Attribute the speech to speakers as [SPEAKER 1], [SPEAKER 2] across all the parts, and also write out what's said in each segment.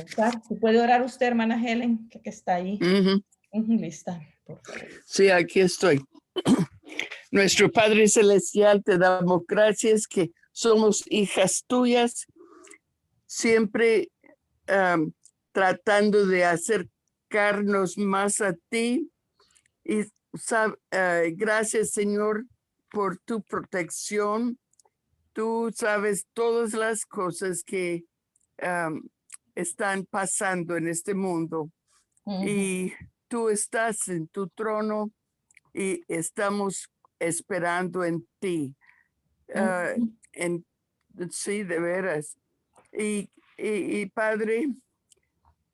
[SPEAKER 1] comenzar. ¿Se puede orar usted, hermana Helen, que está ahí?
[SPEAKER 2] Ujú.
[SPEAKER 1] Lista, por favor.
[SPEAKER 2] Sí, aquí estoy. Nuestro Padre Celestial, te damos gracias que somos hijas tuyas, siempre tratando de acercarnos más a ti. Y gracias, Señor, por tu protección. Tú sabes todas las cosas que están pasando en este mundo. Y tú estás en tu trono y estamos esperando en ti. Sí, de veras. Y Padre,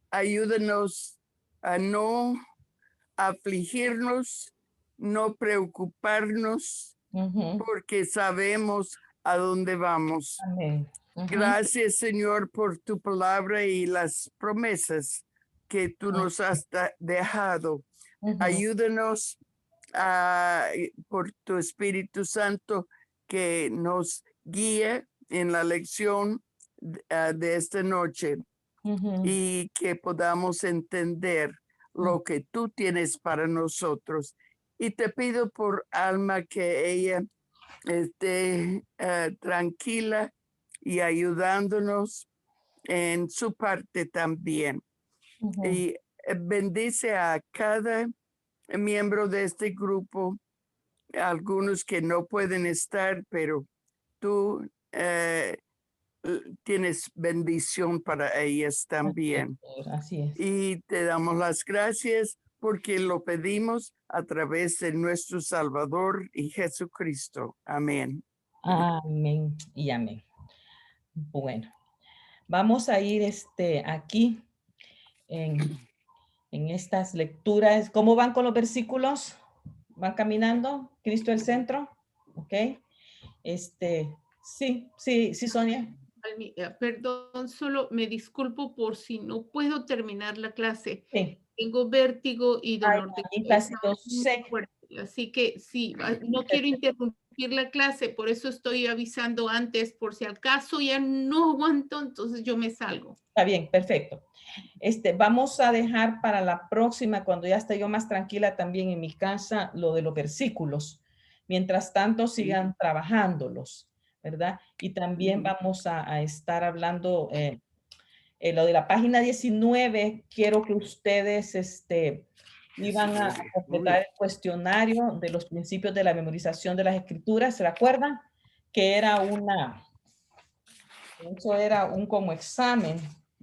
[SPEAKER 2] ayúdanos a no afligirnos, no preocuparnos, porque sabemos a dónde vamos.
[SPEAKER 1] Amén.
[SPEAKER 2] Gracias, Señor, por tu palabra y las promesas que tú nos has dejado. Ayúdanos por tu Espíritu Santo que nos guíe en la lección de esta noche y que podamos entender lo que tú tienes para nosotros. Y te pido por Alma que ella esté tranquila y ayudándonos en su parte también. Y bendice a cada miembro de este grupo, algunos que no pueden estar, pero tú tienes bendición para ellas también.
[SPEAKER 1] Así es.
[SPEAKER 2] Y te damos las gracias porque lo pedimos a través de nuestro Salvador y Jesucristo. Amén.
[SPEAKER 1] Amén y amén. Bueno, vamos a ir aquí en estas lecturas. ¿Cómo van con los versículos? ¿Van caminando? ¿Cristo el centro? ¿Ok? Sí, Sonia.
[SPEAKER 3] Perdón, solo me disculpo por si no puedo terminar la clase.
[SPEAKER 1] Sí.
[SPEAKER 3] Tengo vértigo y dolor de
[SPEAKER 1] Casi
[SPEAKER 3] cabeza
[SPEAKER 1] lo
[SPEAKER 3] muy
[SPEAKER 1] sé.
[SPEAKER 3] fuerte. Así que sí, no quiero interrumpir la clase, por eso estoy avisando antes, por si acaso ya no aguanto, entonces yo me salgo.
[SPEAKER 1] Está bien, perfecto. Vamos a dejar para la próxima, cuando ya esté yo más tranquila también en mi casa, lo de los versículos. Mientras tanto, sigan trabajándolos, ¿verdad? Y también vamos a estar hablando lo de la página 19. Quiero que ustedes iban a completar el cuestionario de los principios de la memorización de las escrituras. ¿Se acuerdan? Que eso era un como examen.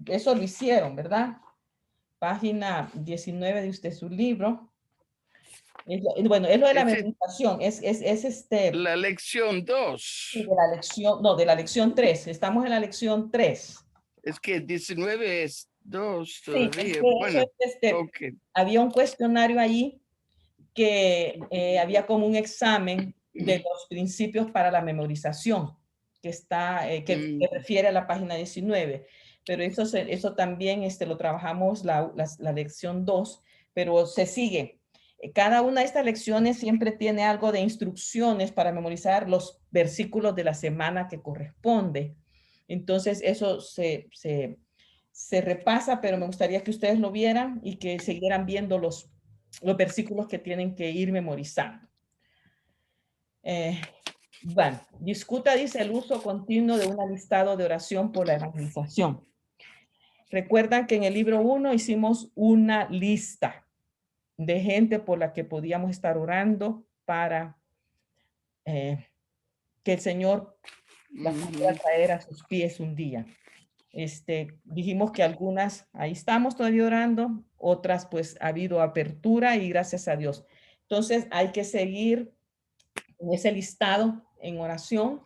[SPEAKER 1] Eso lo hicieron, ¿verdad? Página 19 de usted, su libro. Bueno, es lo de la memorización.
[SPEAKER 2] La lección 2.
[SPEAKER 1] De la lección, no, de la lección 3. Estamos en la lección 3.
[SPEAKER 2] Es que 19 es 2
[SPEAKER 1] Sí,
[SPEAKER 2] todavía. Bueno, okay.
[SPEAKER 1] Había un cuestionario allí que había como un examen de los principios para la memorización que que refiere a la página 19. Pero eso también lo trabajamos la lección 2, pero se sigue. Cada una de estas lecciones siempre tiene algo de instrucciones para memorizar los versículos de la semana que corresponde. Entonces, eso se repasa, pero me gustaría que ustedes lo vieran y que siguieran viendo los versículos que tienen que ir memorizando. Bueno, discuta, dice, el uso continuo de un listado de oración por la evangelización. Recuerdan que en el libro 1 hicimos una lista de gente por la que podíamos estar orando para que el Señor las pudiera traer a sus pies un día. Dijimos que algunas, ahí estamos todavía orando, otras pues ha habido apertura y gracias a Dios. Entonces hay que seguir en ese listado en oración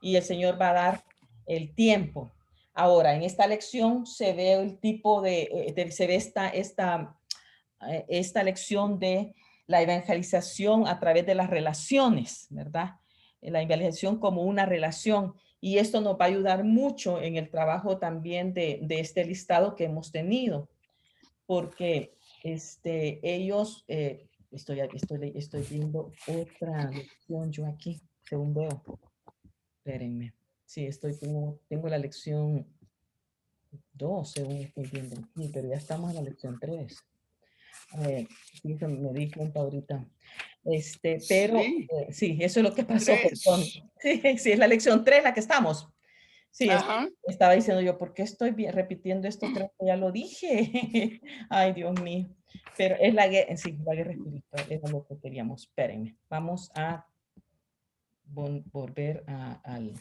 [SPEAKER 1] y el Señor va a dar el tiempo. Ahora, en esta lección se ve el tipo se ve esta lección de la evangelización a través de las relaciones, ¿verdad? La evangelización como una relación. Y esto nos va a ayudar mucho en el trabajo también de este listado que hemos tenido, porque ellos, estoy viendo otra lección yo aquí, según veo. Espérenme. Sí, tengo la lección 2, según estoy viendo aquí, pero ya estamos en la lección 3. Sí, me di cuenta ahorita. Pero
[SPEAKER 2] Sí,
[SPEAKER 1] sí, eso es lo que pasó, perdón.
[SPEAKER 2] 3.
[SPEAKER 1] Sí, sí, es la lección 3 la que estamos. Sí,
[SPEAKER 2] Ajá.
[SPEAKER 1] estaba diciendo yo, ¿por qué estoy repitiendo esto? Creo que ya lo dije. Ay, Dios mío. Pero es la guerra, sí, la guerra espiritual, es lo que queríamos. Espérenme, vamos a volver al...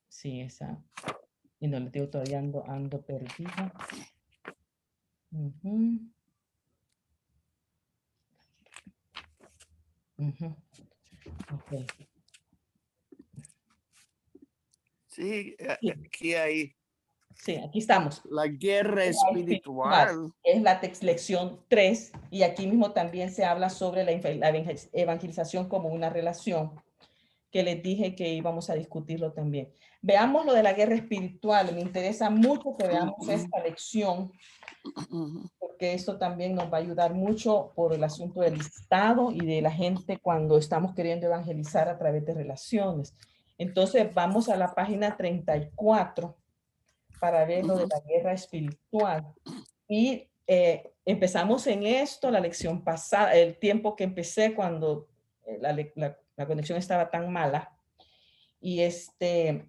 [SPEAKER 1] Sí, esa... Y no le digo, todavía ando perdido. Ujú. Ujú. Ok.
[SPEAKER 2] Sí,
[SPEAKER 1] Sí,
[SPEAKER 2] aquí hay
[SPEAKER 1] sí, aquí estamos.
[SPEAKER 2] la guerra
[SPEAKER 1] La espiritual,
[SPEAKER 2] espiritual.
[SPEAKER 1] es la lección 3, y aquí mismo también se habla sobre la evangelización como una relación, que les dije que íbamos a discutirlo también. Veamos lo de la guerra espiritual. Me interesa mucho que veamos esta lección, porque esto también nos va a ayudar mucho por el asunto del Estado y de la gente cuando estamos queriendo evangelizar a través de relaciones. Entonces vamos a la página 34 para ver lo de la guerra espiritual. Y empezamos en esto, la lección pasada, el tiempo que empecé cuando la conexión estaba tan mala. Y estuvimos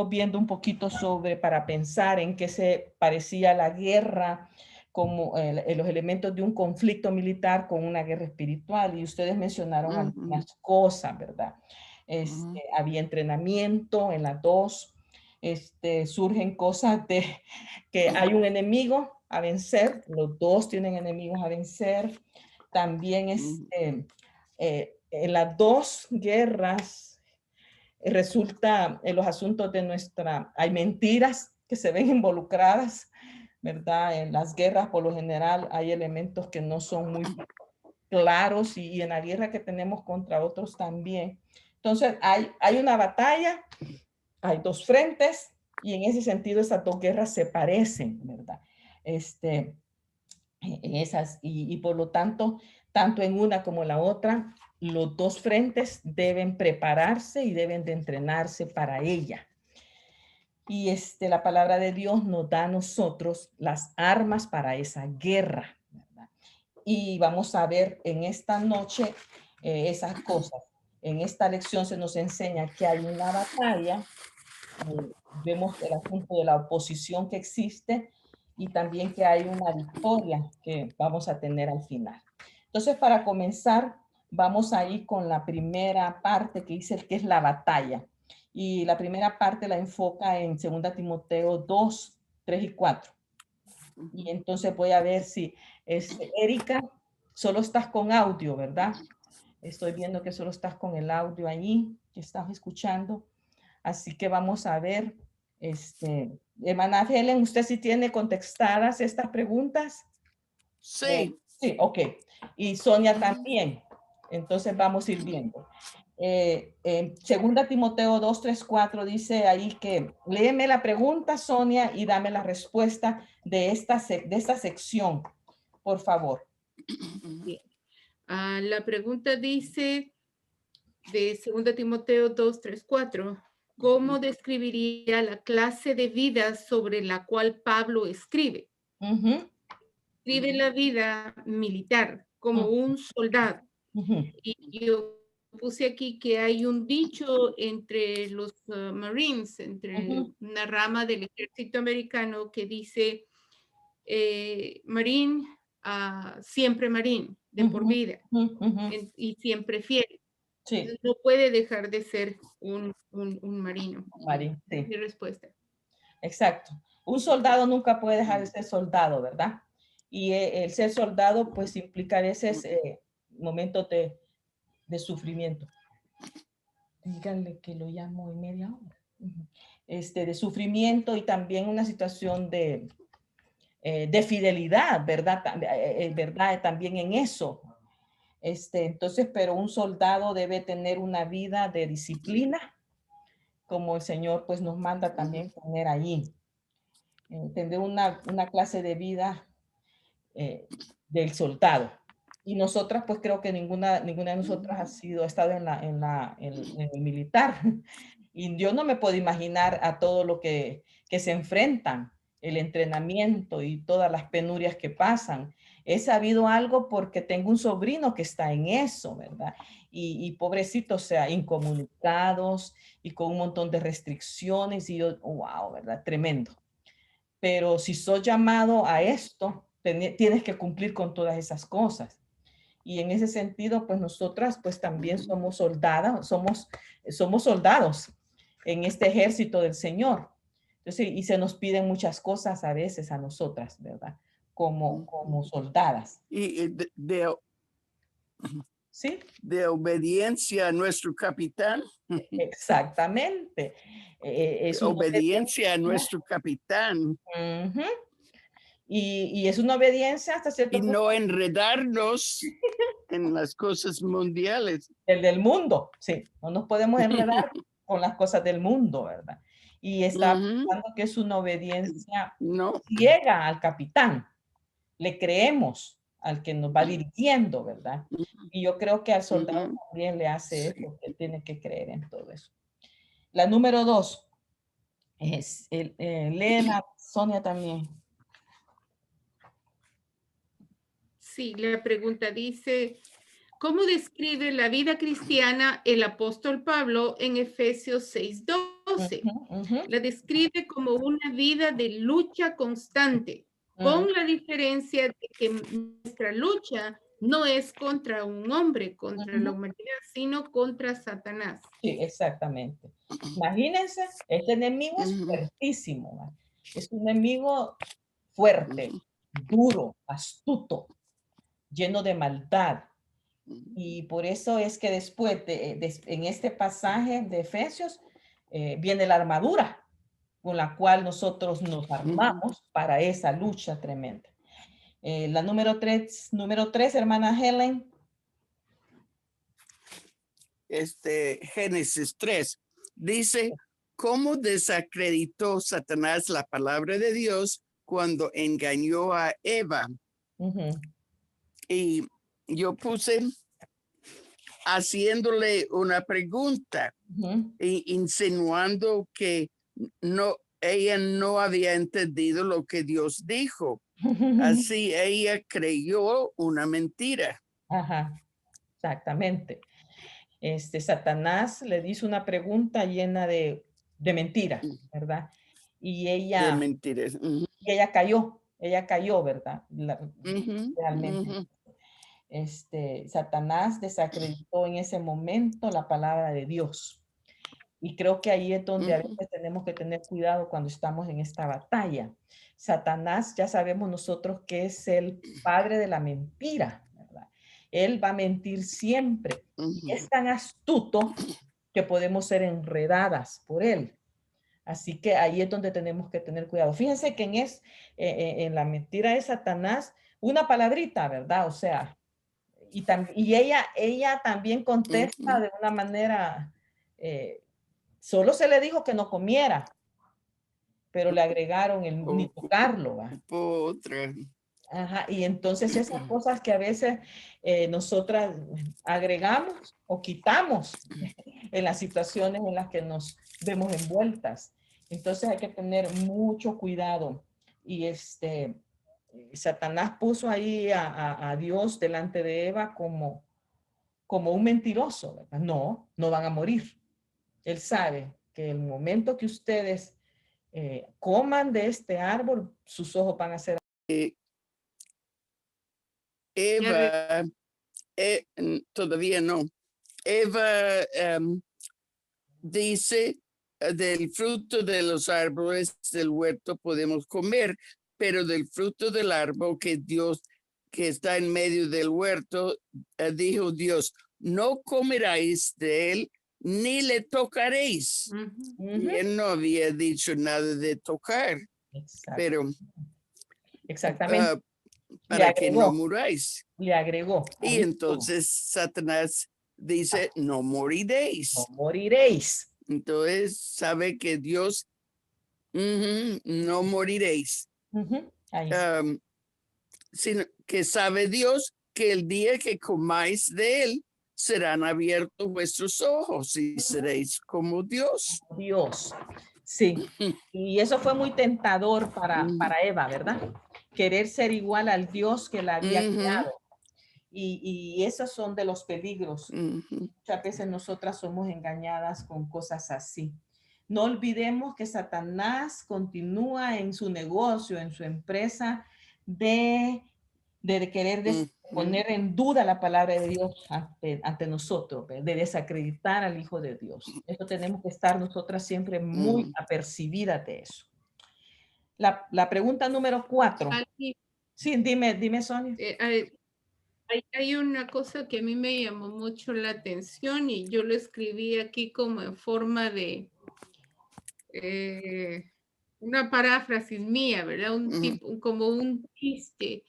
[SPEAKER 1] viendo un poquito sobre, para pensar en qué se parecía la guerra, como los elementos de un conflicto militar con una guerra espiritual. Y ustedes mencionaron algunas cosas, ¿verdad? Había entrenamiento en las dos. Surgen cosas de que hay un enemigo a vencer, los dos tienen enemigos a vencer. También en las dos guerras resulta en los asuntos de hay mentiras que se ven involucradas, ¿verdad? En las guerras por lo general hay elementos que no son muy claros, y en la guerra que tenemos contra otros también. Entonces hay una batalla, hay dos frentes, y en ese sentido esas dos guerras se parecen, ¿verdad? Y por lo tanto, tanto en una como en la otra, los dos frentes deben prepararse y deben de entrenarse para ella. Y la palabra de Dios nos da a nosotros las armas para esa guerra, ¿verdad? Y vamos a ver en esta noche esas cosas. En esta lección se nos enseña que hay una batalla. Vemos el asunto de la oposición que existe, y también que hay una victoria que vamos a tener al final. Entonces, para comenzar, vamos a ir con la primera parte que dice que es la batalla. Y la primera parte la enfoca en 2 Timoteo 2, 3 y 4. Y entonces voy a ver si, Erika, solo estás con audio, ¿verdad? Estoy viendo que solo estás con el audio allí, que estás escuchando. Así que vamos a ver, hermana Helen, ¿usted sí tiene contestadas estas preguntas?
[SPEAKER 2] Sí.
[SPEAKER 1] Sí, ok. Y Sonia también. Entonces vamos a ir viendo. Segunda Timoteo 2, 3, 4 dice ahí que léeme la pregunta, Sonia, y dame la respuesta de esta sección, por favor.
[SPEAKER 3] Bien. La pregunta dice de 2 Timoteo 2, 3, 4. ¿Cómo describiría la clase de vida sobre la cual Pablo escribe? Escribe la vida militar como un soldado. Y yo puse aquí que hay un dicho entre los Marines, entre una rama del ejército americano, que dice Marine, siempre Marine, de por vida, y siempre fiel.
[SPEAKER 1] Sí.
[SPEAKER 3] No puede dejar de ser un marino.
[SPEAKER 1] Mari, sí.
[SPEAKER 3] Mi respuesta.
[SPEAKER 1] Exacto. Un soldado nunca puede dejar de ser soldado, ¿verdad? Y el ser soldado, pues, implica a veces momentos de sufrimiento. Díganle que lo llamo en media hora. De sufrimiento, y también una situación de fidelidad, ¿verdad? ¿Verdad? También en eso. Entonces, pero un soldado debe tener una vida de disciplina, como el Señor pues nos manda también tener allí. Tener una clase de vida del soldado. Y nosotras, pues creo que ninguna de nosotras ha estado en el militar. Y yo no me puedo imaginar a todo lo que se enfrentan, el entrenamiento y todas las penurias que pasan. He sabido algo porque tengo un sobrino que está en eso, ¿verdad? Y pobrecitos, o sea, incomunicados y con un montón de restricciones y yo, wow, ¿verdad? Tremendo. Pero si sos llamado a esto, tienes que cumplir con todas esas cosas. Y en ese sentido, pues nosotras pues también somos soldadas, somos soldados en este ejército del Señor. Entonces, y se nos piden muchas cosas a veces a nosotras, ¿verdad? Como soldadas.
[SPEAKER 2] Y
[SPEAKER 1] ¿Sí?
[SPEAKER 2] de obediencia a nuestro capitán.
[SPEAKER 1] Exactamente. Es una
[SPEAKER 2] Obediencia a
[SPEAKER 1] obediencia.
[SPEAKER 2] nuestro capitán.
[SPEAKER 1] Ujú. Y es una obediencia hasta cierto
[SPEAKER 2] Y
[SPEAKER 1] punto.
[SPEAKER 2] no enredarnos en las cosas mundiales.
[SPEAKER 1] El del mundo, sí. No nos podemos enredar con las cosas del mundo, ¿verdad? Y está pensando que es una obediencia
[SPEAKER 2] No.
[SPEAKER 1] ciega al capitán. Le creemos al que nos va dirigiendo, ¿verdad? Y yo creo que al soldado también le hace
[SPEAKER 2] Sí.
[SPEAKER 1] eso, que tiene que creer en todo eso. La número 2 es, léela, Sonia también.
[SPEAKER 3] Sí, la pregunta dice, ¿cómo describe la vida cristiana el apóstol Pablo en Efesios 6:12? La describe como una vida de lucha constante, con la diferencia de que nuestra lucha no es contra un hombre, contra la humanidad, sino contra Satanás.
[SPEAKER 1] Sí, exactamente. Imagínense, este enemigo es fuertísimo, ¿va? Es un enemigo fuerte, duro, astuto, lleno de maldad. Y por eso es que después, en este pasaje de Efesios, viene la armadura con la cual nosotros nos armamos para esa lucha tremenda. La número tres, hermana Helen.
[SPEAKER 2] Génesis 3 dice, ¿cómo desacreditó Satanás la palabra de Dios cuando engañó a Eva? Y yo puse haciéndole una pregunta e insinuando que ella no había entendido lo que Dios dijo. Así ella creyó una mentira.
[SPEAKER 1] Ajá, exactamente. Satanás le dice una pregunta llena de mentira, ¿verdad? Y
[SPEAKER 2] De
[SPEAKER 1] ella,
[SPEAKER 2] mentiras.
[SPEAKER 1] ella cayó, ¿verdad? Realmente. Satanás desacreditó en ese momento la palabra de Dios. Y creo que ahí es donde a veces tenemos que tener cuidado cuando estamos en esta batalla. Satanás, ya sabemos nosotros que es el padre de la mentira, ¿verdad? Él va a mentir siempre. Y es tan astuto que podemos ser enredadas por él. Así que ahí es donde tenemos que tener cuidado. Fíjense que en la mentira de Satanás, una palabrita, ¿verdad? O sea, y ella también contesta de una manera, solo se le dijo que no comiera, pero le agregaron el ni tocarlo, ¿va?
[SPEAKER 2] Otra.
[SPEAKER 1] Ajá, y entonces esas cosas que a veces nosotras agregamos o quitamos en las situaciones en las que nos vemos envueltas. Entonces hay que tener mucho cuidado. Y Satanás puso ahí a Dios delante de Eva como un mentiroso, ¿verdad? No, no van a morir. Él sabe que el momento que ustedes coman de este árbol, sus ojos van a ser.
[SPEAKER 2] Eva, todavía no. Eva dice, del fruto de los árboles del huerto podemos comer, pero del fruto del árbol que está en medio del huerto, dijo Dios, no comeráis de él, ni le tocaréis. Y él no había dicho nada de tocar, pero
[SPEAKER 1] Exactamente.
[SPEAKER 2] para que no muráis.
[SPEAKER 1] Le agregó.
[SPEAKER 2] Y entonces Satanás dice, no moriréis.
[SPEAKER 1] No moriréis.
[SPEAKER 2] Entonces sabe que Dios, no moriréis. Sino que sabe Dios que el día que comáis de él, serán abiertos vuestros ojos y seréis como Dios.
[SPEAKER 1] Dios. Sí. Y eso fue muy tentador para Eva, ¿verdad? Querer ser igual al Dios que la había creado. Y esos son de los peligros. Muchas veces nosotras somos engañadas con cosas así. No olvidemos que Satanás continúa en su negocio, en su empresa de querer poner en duda la palabra de Dios ante nosotros, de desacreditar al Hijo de Dios. Eso tenemos que estar nosotras siempre muy apercibidas de eso. La pregunta número 4. Sí, dime, Sonia.
[SPEAKER 3] Hay una cosa que a mí me llamó mucho la atención y yo lo escribí aquí como en forma de una paráfrasis mía, ¿verdad? Como un chiste.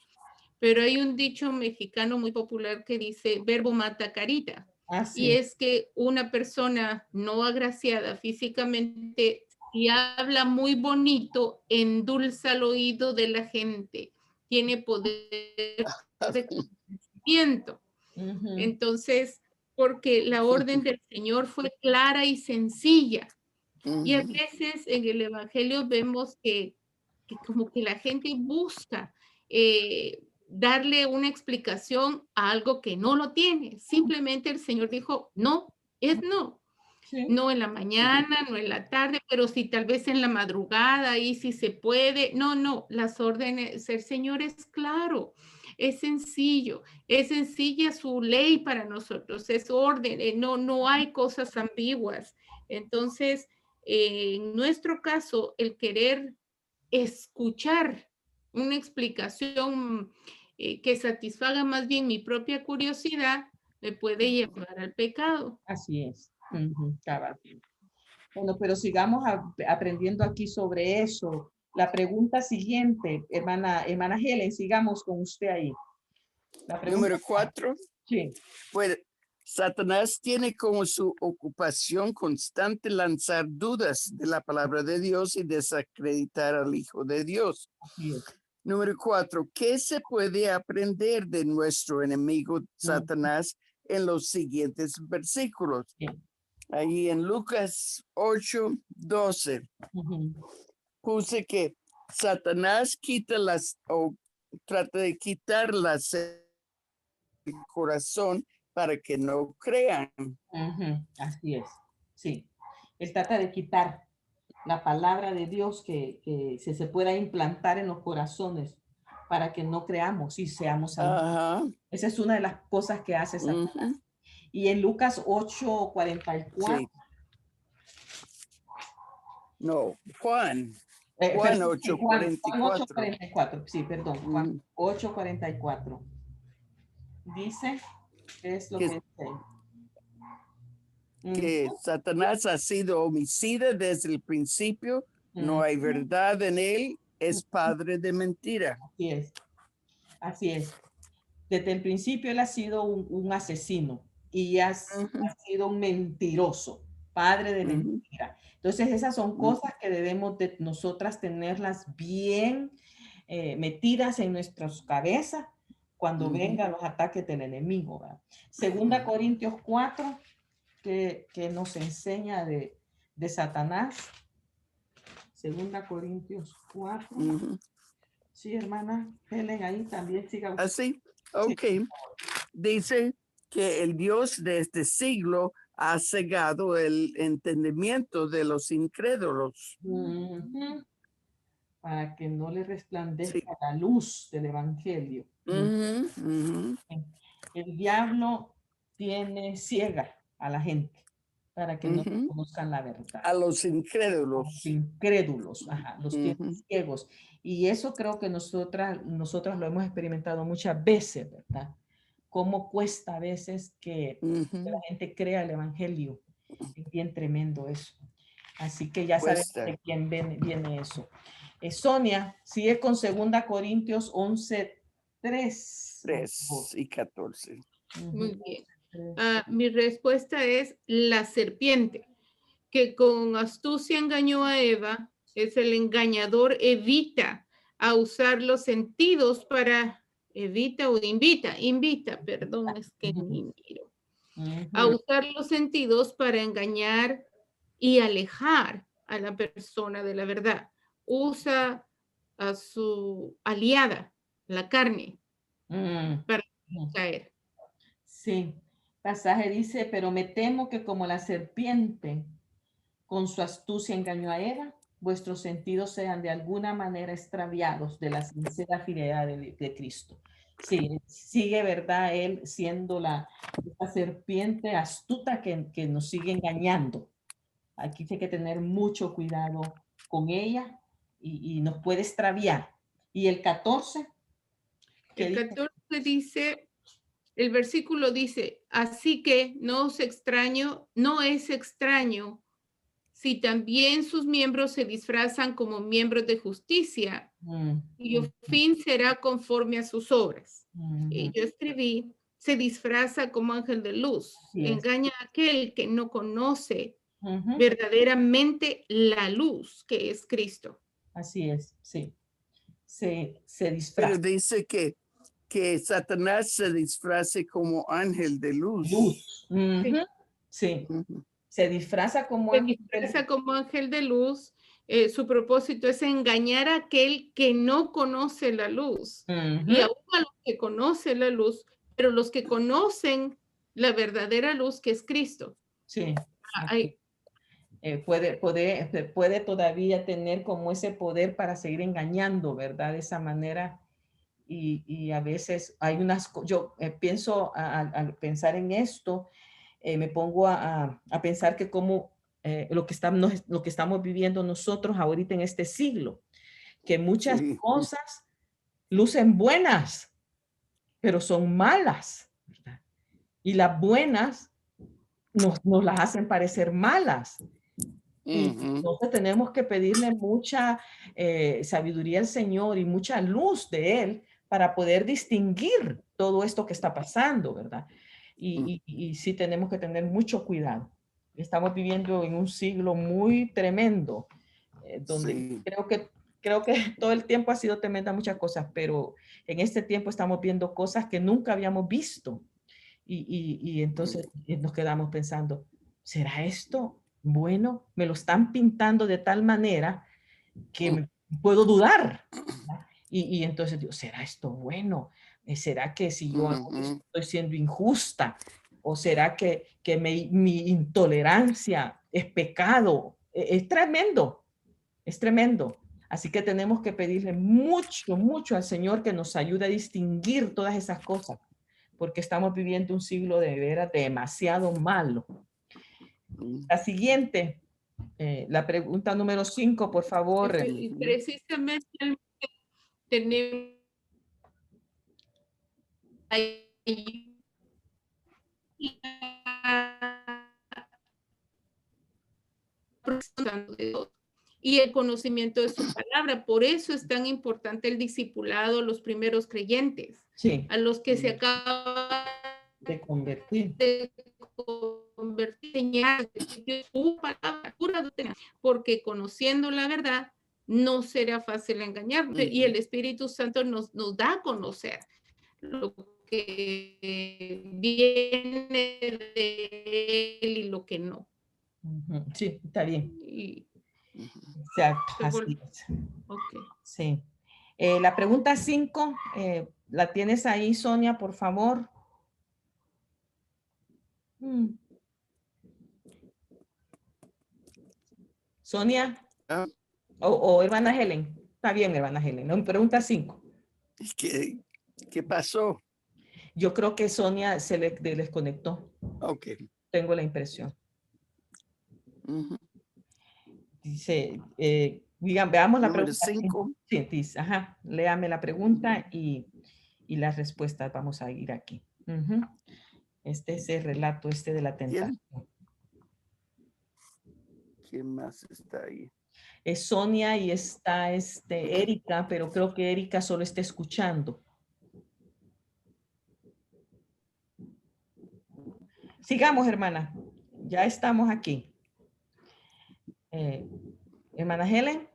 [SPEAKER 3] Pero hay un dicho mexicano muy popular que dice, verbo mata carita. Y es que una persona no agraciada físicamente, si habla muy bonito, endulza el oído de la gente, tiene poder de convencimiento. Entonces, porque la orden del Señor fue clara y sencilla. Y a veces en el Evangelio vemos que como que la gente busca darle una explicación a algo que no lo tiene. Simplemente el Señor dijo, no, es no. Sí. No en la mañana, no en la tarde, pero sí tal vez en la madrugada, ahí sí se puede. No, las órdenes, el Señor es claro, es sencillo, es sencilla su ley para nosotros, es orden, no hay cosas ambiguas. Entonces, en nuestro caso, el querer escuchar una explicación que satisfaga más bien mi propia curiosidad, me puede llevar al pecado.
[SPEAKER 1] Así es. Bueno, pero sigamos aprendiendo aquí sobre eso. La pregunta siguiente, hermana Helen, sigamos con usted ahí.
[SPEAKER 2] Número 4.
[SPEAKER 1] Sí.
[SPEAKER 2] Pues Satanás tiene como su ocupación constante lanzar dudas de la palabra de Dios y desacreditar al Hijo de Dios.
[SPEAKER 1] Sí.
[SPEAKER 2] Número 4. ¿Qué se puede aprender de nuestro enemigo Satanás en los siguientes versículos? Sí. Ahí en Lucas 8:12 puse que Satanás trata de quitarlas del corazón para que no crean.
[SPEAKER 1] Así es, sí. Él trata de quitar la palabra de Dios que se pueda implantar en los corazones para que no creamos y seamos salvos. Esa es una de las cosas que hace Satanás. Y en Lucas 8:44.
[SPEAKER 2] Sí. No, Juan 8:44.
[SPEAKER 1] 8:44, sí, perdón. Juan 8:44. Dice, ¿qué es lo que dice?
[SPEAKER 2] Que Satanás ha sido homicida desde el principio, no hay verdad en él, es padre de mentira.
[SPEAKER 1] Así es. Desde el principio él ha sido un asesino y ha sido un mentiroso, padre de mentira. Entonces esas son cosas que debemos de nosotras tenerlas bien metidas en nuestras cabezas cuando vengan los ataques del enemigo, ¿verdad? Segunda Corintios 4, que nos enseña de Satanás. Segunda Corintios 4. Sí, hermana Helen, ahí también siga.
[SPEAKER 2] Así, ok. Sí. Dice que el Dios de este siglo ha cegado el entendimiento de los incrédulos.
[SPEAKER 1] Para que no le resplandezca la luz del evangelio. El diablo tiene ciega a la gente para que no conozcan la verdad.
[SPEAKER 2] A los incrédulos.
[SPEAKER 1] Los incrédulos, los tiene ciegos. Y eso creo que nosotras lo hemos experimentado muchas veces, ¿verdad? Cómo cuesta a veces que la gente crea el evangelio. Es bien tremendo eso. Así que ya sabes de quién viene eso. Sonia, sigue con 2 Corintios 11:3.
[SPEAKER 2] 3 y 14.
[SPEAKER 3] Muy bien. Mi respuesta es la serpiente, que con astucia engañó a Eva, es el engañador, evita a usar los sentidos para, invita, perdón, es que ni miro. a usar los sentidos para engañar y alejar a la persona de la verdad. Usa a su aliada, la carne, para caer.
[SPEAKER 1] Sí, pasaje dice, pero me temo que como la serpiente con su astucia engañó a Eva, vuestros sentidos sean de alguna manera extraviados de la sincera fidelidad de Cristo. Sí, sigue, ¿verdad? Él siendo la serpiente astuta que nos sigue engañando. Aquí hay que tener mucho cuidado con ella y nos puede extraviar. Y el 14.
[SPEAKER 3] El 14 dice, el versículo dice, así que no es extraño si también sus miembros se disfrazan como miembros de justicia, y su fin será conforme a sus obras. Y yo escribí, se disfraza como ángel de luz, engaña a aquel que no conoce verdaderamente la luz que es Cristo.
[SPEAKER 1] Así es, sí. Se disfraza.
[SPEAKER 2] Pero dice que Satanás se disfrace como ángel de luz.
[SPEAKER 1] Sí. Se disfraza como
[SPEAKER 3] ángel de luz. Su propósito es engañar a aquel que no conoce la luz. Y aún a los que conocen la luz, pero los que conocen la verdadera luz que es Cristo.
[SPEAKER 1] Sí. Puede todavía tener como ese poder para seguir engañando, ¿verdad? De esa manera. Y a veces hay yo pienso, al pensar en esto, me pongo a pensar que como lo que estamos viviendo nosotros ahorita en este siglo, que muchas cosas lucen buenas, pero son malas, ¿verdad? Y las buenas nos las hacen parecer malas. Y entonces tenemos que pedirle mucha sabiduría al Señor y mucha luz de Él para poder distinguir todo esto que está pasando, ¿verdad? Y sí tenemos que tener mucho cuidado. Estamos viviendo en un siglo muy tremendo, donde creo que todo el tiempo ha sido tremenda muchas cosas, pero en este tiempo estamos viendo cosas que nunca habíamos visto. Y entonces nos quedamos pensando, ¿será esto bueno? Me lo están pintando de tal manera que puedo dudar. Y entonces digo, ¿será esto bueno? ¿Será que si yo hago esto estoy siendo injusta? ¿O será que mi intolerancia es pecado? Es tremendo, es tremendo. Así que tenemos que pedirle mucho, mucho al Señor que nos ayude a distinguir todas esas cosas, porque estamos viviendo un siglo de veras demasiado malo. La siguiente, la pregunta número 5, por favor.
[SPEAKER 3] Precisamente tenemos y el conocimiento de su palabra. Por eso es tan importante el discipulado a los primeros creyentes, a los que se acaban
[SPEAKER 1] de convertir.
[SPEAKER 3] Porque conociendo la verdad no será fácil engañar, y el Espíritu Santo nos da a conocer lo que viene de él y lo que no.
[SPEAKER 1] Sí, está bien. Exacto, así es.
[SPEAKER 3] Okay.
[SPEAKER 1] Sí. La pregunta 5, ¿la tienes ahí, Sonia, por favor? Sonia. O hermana Helen. Está bien, hermana Helen. No, pregunta 5.
[SPEAKER 2] ¿Qué pasó?
[SPEAKER 1] Yo creo que Sonia se le desconectó.
[SPEAKER 2] Ok.
[SPEAKER 1] Tengo la impresión. Dice, veamos la pregunta
[SPEAKER 2] 5.
[SPEAKER 1] Sí, dice, léame la pregunta y las respuestas. Vamos a ir aquí. Este es el relato de la tentación.
[SPEAKER 2] ¿Quién más está ahí?
[SPEAKER 1] Es Sonia y está Erika, pero creo que Erika solo está escuchando. Sigamos, hermana. Ya estamos aquí. Hermana Helen.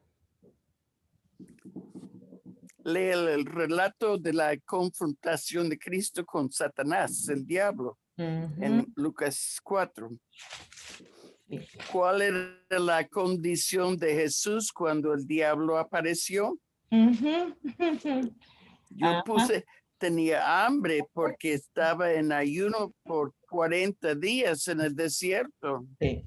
[SPEAKER 2] Lee el relato de la confrontación de Cristo con Satanás, el diablo. en Lucas 4.
[SPEAKER 1] Sí.
[SPEAKER 2] ¿Cuál era la condición de Jesús cuando el diablo apareció? Yo puse, tenía hambre porque estaba en ayuno por 40 días en el desierto.
[SPEAKER 1] Sí.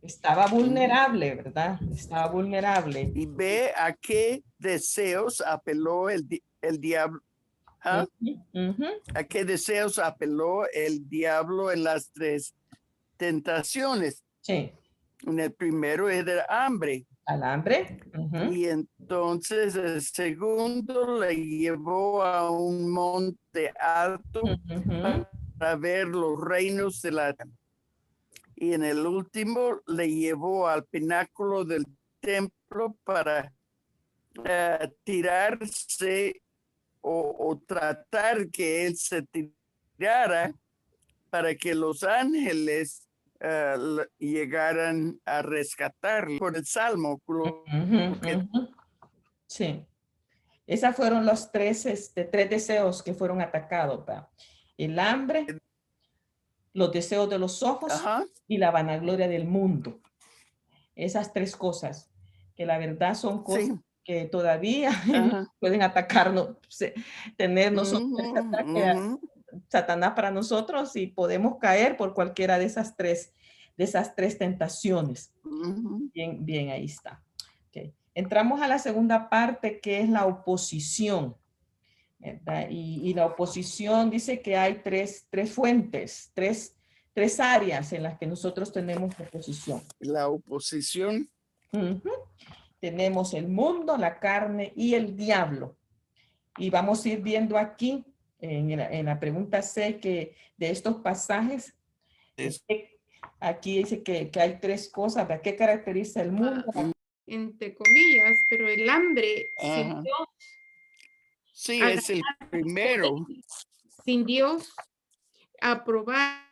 [SPEAKER 1] Estaba vulnerable, ¿verdad? Estaba vulnerable.
[SPEAKER 2] Y ve a qué deseos apeló el diablo. ¿Ah? ¿A qué deseos apeló el diablo en las 3 tentaciones?
[SPEAKER 1] Sí.
[SPEAKER 2] En el primero era hambre.
[SPEAKER 1] Al hambre.
[SPEAKER 2] Y entonces el segundo le llevó a un monte alto para ver los reinos de la tierra. Y en el último le llevó al pináculo del templo para tirarse o tratar que él se tirara para que los ángeles llegaran a rescatarlo por el Salmo.
[SPEAKER 1] Sí. Esas fueron los 3 deseos que fueron atacados. ¿verdad? El hambre, los deseos de los ojos y la vanagloria del mundo. Esas 3 cosas que la verdad son cosas que todavía pueden atacarnos, tenernos Satanás para nosotros y podemos caer por cualquiera de esas tres tentaciones. Bien, ahí está. Okay. Entramos a la segunda parte que es la oposición. ¿verdad? Y la oposición dice que hay tres fuentes, tres áreas en las que nosotros tenemos oposición.
[SPEAKER 2] La oposición.
[SPEAKER 1] Tenemos el mundo, la carne y el diablo. Y vamos a ir viendo aquí, en la pregunta C, que de estos pasajes, aquí dice que hay 3 cosas. ¿verdad? ¿Qué caracteriza el mundo?
[SPEAKER 3] Entre comillas, pero el hambre sin Dios.
[SPEAKER 2] Sí, es el primero.
[SPEAKER 3] Sin Dios, aprobar.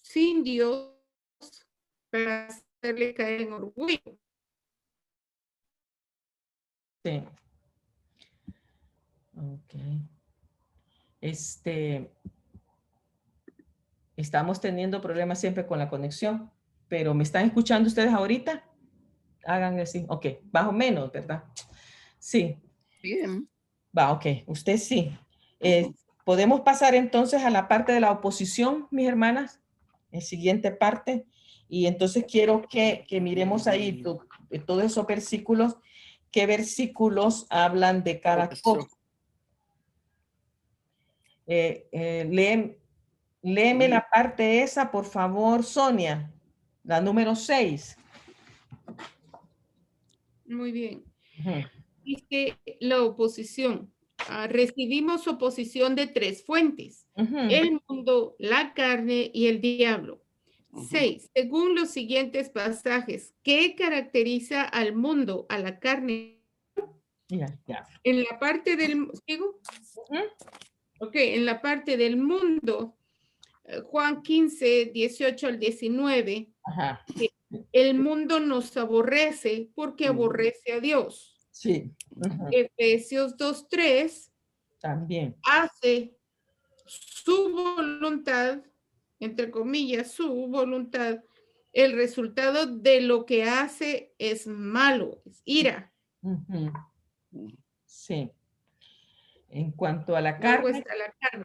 [SPEAKER 3] Sin Dios, para hacerle caer en orgullo.
[SPEAKER 1] Sí. Ok. Estamos teniendo problemas siempre con la conexión, pero ¿me están escuchando ustedes ahorita? Hagan así. Ok, más o menos, ¿verdad? Sí.
[SPEAKER 2] Bien.
[SPEAKER 1] Va, ok. Usted sí. Podemos pasar entonces a la parte de la oposición, mis hermanas. En siguiente parte. Y entonces quiero que miremos ahí todos esos versículos. ¿Qué versículos hablan de cada cosa? Léeme la parte esa, por favor, Sonia. La número 6.
[SPEAKER 3] Muy bien. Dice la oposición. Recibimos oposición de 3 fuentes. El mundo, la carne y el diablo. 6. Según los siguientes pasajes, ¿qué caracteriza al mundo, a la carne? En la parte del... ¿Sigo? Ok, en la parte del mundo, Juan 15, 18 al 19, el mundo nos aborrece porque aborrece a Dios.
[SPEAKER 1] Sí.
[SPEAKER 3] Efesios 2:3
[SPEAKER 1] también
[SPEAKER 3] hace su voluntad, entre comillas, su voluntad. El resultado de lo que hace es malo, es ira.
[SPEAKER 1] Sí. En cuanto a la
[SPEAKER 3] Luego
[SPEAKER 1] carne.
[SPEAKER 3] está la carne.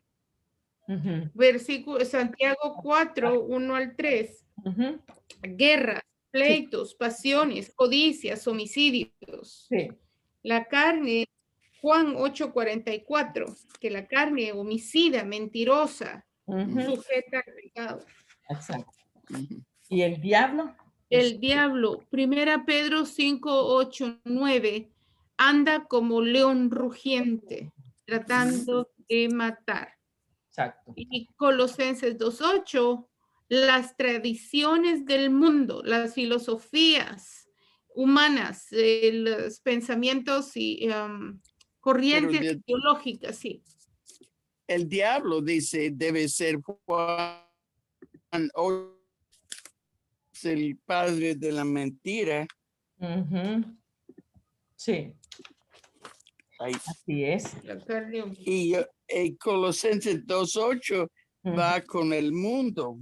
[SPEAKER 3] Versículo Santiago 4, 1 al 3. Guerras, pleitos, pasiones, codicias, homicidios.
[SPEAKER 1] Sí.
[SPEAKER 3] La carne, Juan 8:44, que la carne homicida, mentirosa, sujeta al pecado.
[SPEAKER 1] Exacto. ¿Y el diablo?
[SPEAKER 3] El diablo, 1 Pedro 5, 8, 9, anda como león rugiente, tratando de matar.
[SPEAKER 1] Exacto.
[SPEAKER 3] Y Colosenses 2:8, las tradiciones del mundo, las filosofías humanas, los pensamientos y corrientes ideológicas, sí.
[SPEAKER 2] El diablo dice, debe ser Juan, el padre de la mentira,
[SPEAKER 1] Sí,
[SPEAKER 2] Ahí.
[SPEAKER 1] así es.
[SPEAKER 3] La carne.
[SPEAKER 2] Y Colosenses 2:8 va con el mundo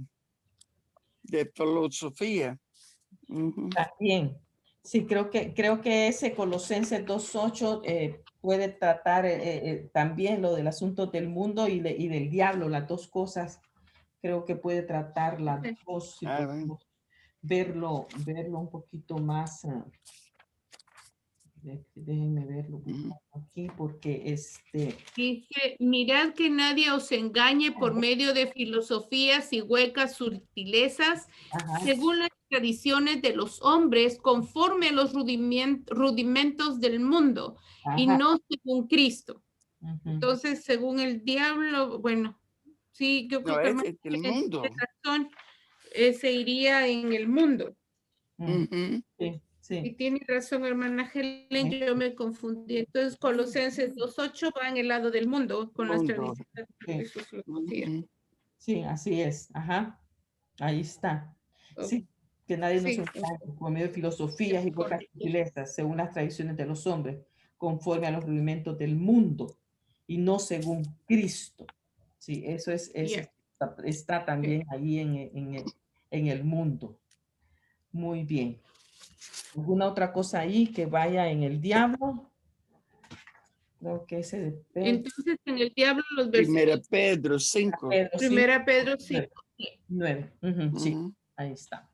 [SPEAKER 2] de filosofía.
[SPEAKER 1] También. Sí, creo que ese Colosenses 2:8 puede tratar también lo del asunto del mundo y del diablo, las dos cosas. Creo que puede tratar las dos, si podemos verlo un poquito más. Déjenme verlo aquí porque
[SPEAKER 3] Dice, mirad que nadie os engañe por medio de filosofías y huecas sutilezas, según las tradiciones de los hombres, conforme a los rudimentos del mundo, y no según Cristo. Entonces, según el diablo, bueno, sí, yo creo que
[SPEAKER 2] es el mundo.
[SPEAKER 3] tiene razón, se iría en el mundo.
[SPEAKER 1] Sí, sí.
[SPEAKER 3] Y tiene razón, hermana Helen, yo me confundí. Entonces, Colosenses 2:8 va en el lado del mundo, con las tradiciones de su filosofía.
[SPEAKER 1] Sí, así es. Ajá. Ahí está. Sí, que nadie nos engañe por medio de filosofías y pocas sutilezas, según las tradiciones de los hombres, conforme a los rudimentos del mundo y no según Cristo. Sí, eso está también ahí en el mundo. Muy bien. ¿Alguna otra cosa ahí que vaya en el diablo? Creo que ese depende.
[SPEAKER 3] Entonces, en el diablo los
[SPEAKER 2] Primera
[SPEAKER 3] versículos.
[SPEAKER 2] Pedro 5.
[SPEAKER 3] Primera Pedro 5.
[SPEAKER 1] 9. Sí, ahí está.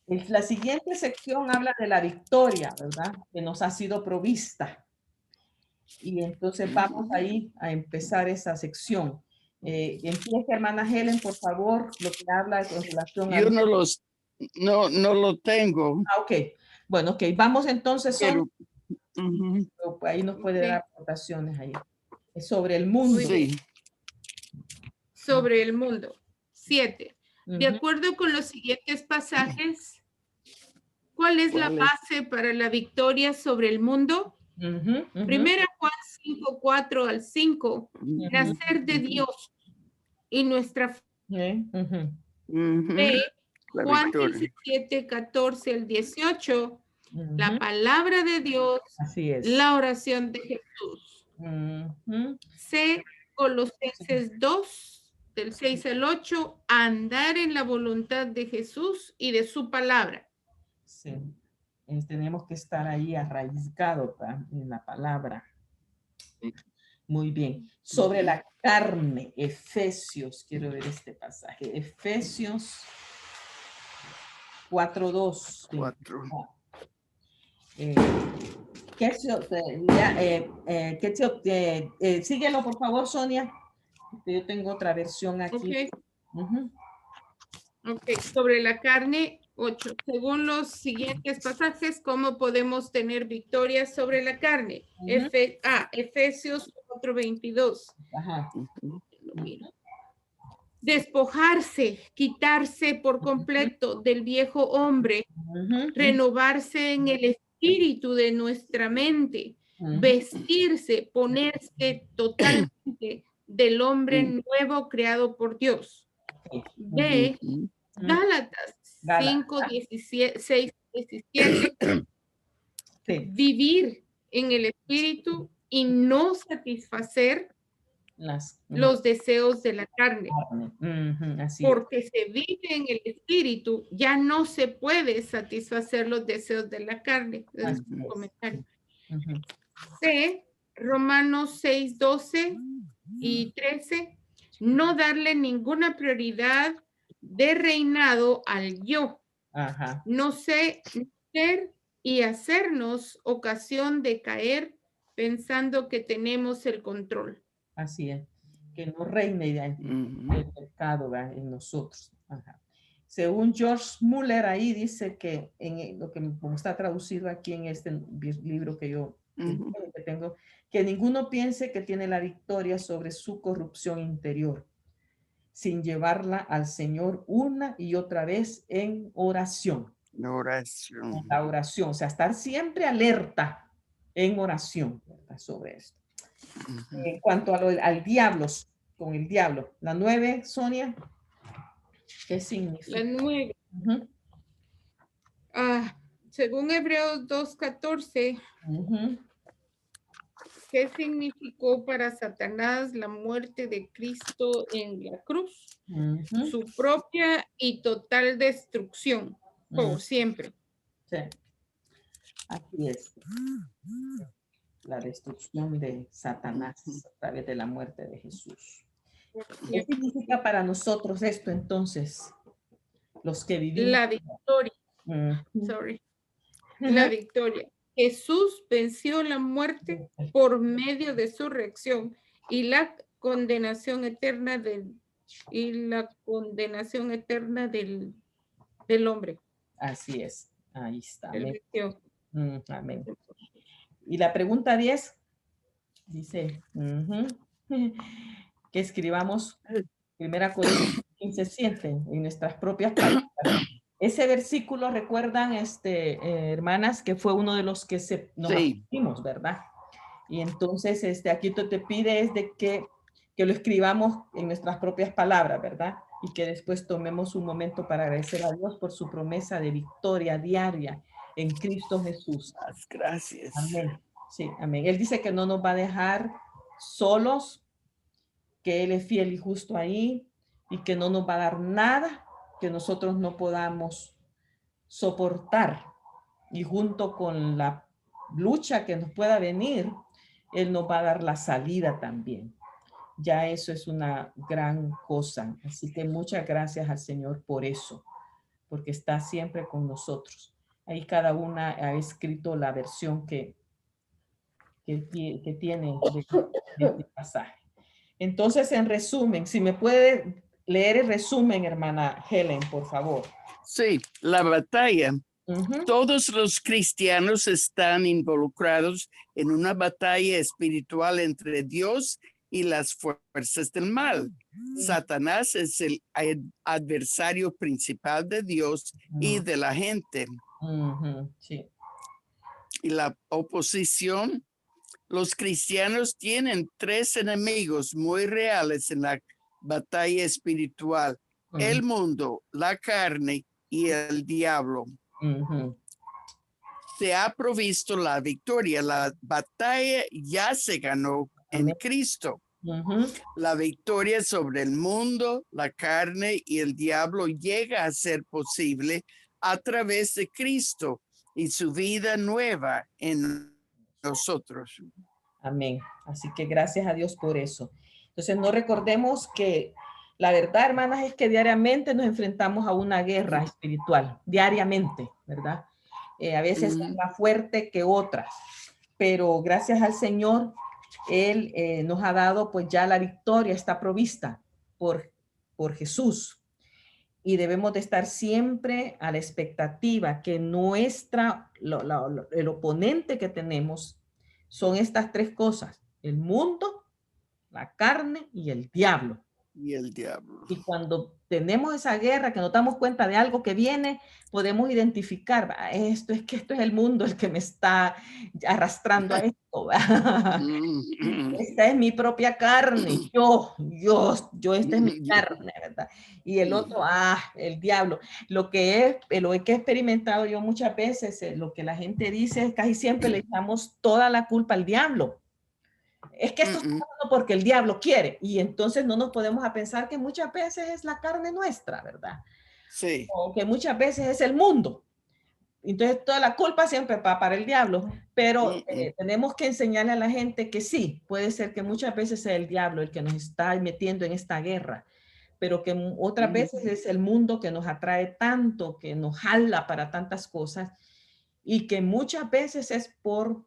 [SPEAKER 1] La siguiente sección habla de la victoria, ¿verdad? Que nos ha sido provista. Y entonces vamos ahí a empezar esa sección. Empieza, hermana Helen, por favor, lo que habla con relación a...
[SPEAKER 2] Yo no lo tengo.
[SPEAKER 1] Ok. Bueno, ok. Vamos entonces.
[SPEAKER 2] Pero,
[SPEAKER 1] ahí nos puede dar aportaciones ahí. Es sobre el mundo.
[SPEAKER 2] Sí.
[SPEAKER 3] Sobre el mundo. 7. De acuerdo con los siguientes pasajes, ¿cuál es la base para la victoria sobre el mundo? Primera Juan 5:4-5. Nacer de Dios y nuestra fe. Juan 17:14-18. La palabra de Dios.
[SPEAKER 1] Así es.
[SPEAKER 3] La oración de Jesús. C. Colosenses 2, del 6 al 8. Andar en la voluntad de Jesús y de su palabra.
[SPEAKER 1] Sí. Tenemos que estar ahí arraigados en la palabra. Muy bien. Sobre la carne, Efesios, quiero ver este pasaje. Efesios 4:2.
[SPEAKER 2] 4.
[SPEAKER 1] Síguelo, por favor, Sonia. Yo tengo otra versión aquí.
[SPEAKER 3] Ok, sobre la carne, 8. Según los siguientes pasajes, ¿cómo podemos tener victoria sobre la carne? Efesios 4:22. Despojarse, quitarse por completo del viejo hombre, renovarse en el espíritu de nuestra mente, vestirse, ponerse totalmente del hombre nuevo creado por Dios. B. Gálatas 5:16-17. Vivir en el espíritu y no satisfacer los deseos de la carne. Porque se vive en el espíritu, ya no se puede satisfacer los deseos de la carne. Es un comentario. C. Romanos 6:12 y 13. No darle ninguna prioridad de reinado al yo. No ser y hacernos ocasión de caer pensando que tenemos el control.
[SPEAKER 1] Así es. Que no reine el pecado en nosotros. Según George Muller, ahí dice que en lo que como está traducido aquí en este libro que yo que tengo, que ninguno piense que tiene la victoria sobre su corrupción interior, sin llevarla al Señor una y otra vez en oración.
[SPEAKER 2] La oración.
[SPEAKER 1] La oración, o sea, estar siempre alerta en oración, ¿verdad? Sobre esto. En cuanto al diablo, con el diablo, la 9, Sonia, ¿qué significa?
[SPEAKER 3] La 9. según Hebreos 2:14, ¿qué significó para Satanás la muerte de Cristo en la cruz? Su propia y total destrucción por siempre.
[SPEAKER 1] Sí, así es. La destrucción de Satanás a través de la muerte de Jesús. ¿Qué significa para nosotros esto entonces? Los que vivimos.
[SPEAKER 3] La victoria. La victoria. Jesús venció la muerte por medio de su reacción y la condenación eterna del hombre.
[SPEAKER 1] Así es. Ahí está.
[SPEAKER 3] Amén.
[SPEAKER 1] Amén. Y la pregunta 10 dice que escribamos 1 Corintios 15:7 en nuestras propias palabras. Ese versículo, recuerdan, hermanas, que fue uno de los que nos aprendimos, ¿verdad? Y entonces, aquí te pide es de que lo escribamos en nuestras propias palabras, ¿verdad? Y que después tomemos un momento para agradecer a Dios por su promesa de victoria diaria en Cristo Jesús.
[SPEAKER 2] Gracias.
[SPEAKER 1] Amén. Sí, amén. Él dice que no nos va a dejar solos, que Él es fiel y justo ahí y que no nos va a dar nada que nosotros no podamos soportar. Y junto con la lucha que nos pueda venir, Él nos va a dar la salida también. Ya eso es una gran cosa. Así que muchas gracias al Señor por eso, porque está siempre con nosotros. Ahí cada una ha escrito la versión que tiene de este pasaje. Entonces, en resumen, si me puede leer el resumen, hermana Helen, por favor.
[SPEAKER 2] Sí, la batalla. Todos los cristianos están involucrados en una batalla espiritual entre Dios y las fuerzas del mal. Satanás es el adversario principal de Dios y de la gente.
[SPEAKER 1] Sí.
[SPEAKER 2] Y la oposición, los cristianos tienen 3 enemigos muy reales en la batalla espiritual: el mundo, la carne y el diablo. Se ha provisto la victoria. La batalla ya se ganó en Cristo. La victoria sobre el mundo, la carne y el diablo llega a ser posible a través de Cristo y su vida nueva en nosotros.
[SPEAKER 1] Amén. Así que gracias a Dios por eso. Entonces, no recordemos que la verdad, hermanas, es que diariamente nos enfrentamos a una guerra espiritual, diariamente, ¿verdad? A veces es más fuerte que otras, pero gracias al Señor, Él nos ha dado pues ya la victoria, está provista por Jesús. Y debemos de estar siempre a la expectativa que el oponente que tenemos son estas 3 cosas: el mundo, la carne y el diablo.
[SPEAKER 2] Y el diablo.
[SPEAKER 1] Y cuando tenemos esa guerra, que nos damos cuenta de algo que viene, podemos identificar, esto es el mundo el que me está arrastrando a esto. Esta es mi propia carne, esta es mi carne, ¿verdad? Y el otro, el diablo. Lo que he experimentado yo muchas veces, lo que la gente dice es casi siempre le echamos toda la culpa al diablo. Es que esto está pasando porque el diablo quiere, y entonces no nos podemos a pensar que muchas veces es la carne nuestra, ¿verdad?
[SPEAKER 2] Sí.
[SPEAKER 1] O que muchas veces es el mundo. Entonces toda la culpa siempre va para el diablo, pero tenemos que enseñarle a la gente que sí, puede ser que muchas veces sea el diablo el que nos está metiendo en esta guerra, pero que otras veces es el mundo que nos atrae tanto, que nos jala para tantas cosas, y que muchas veces es por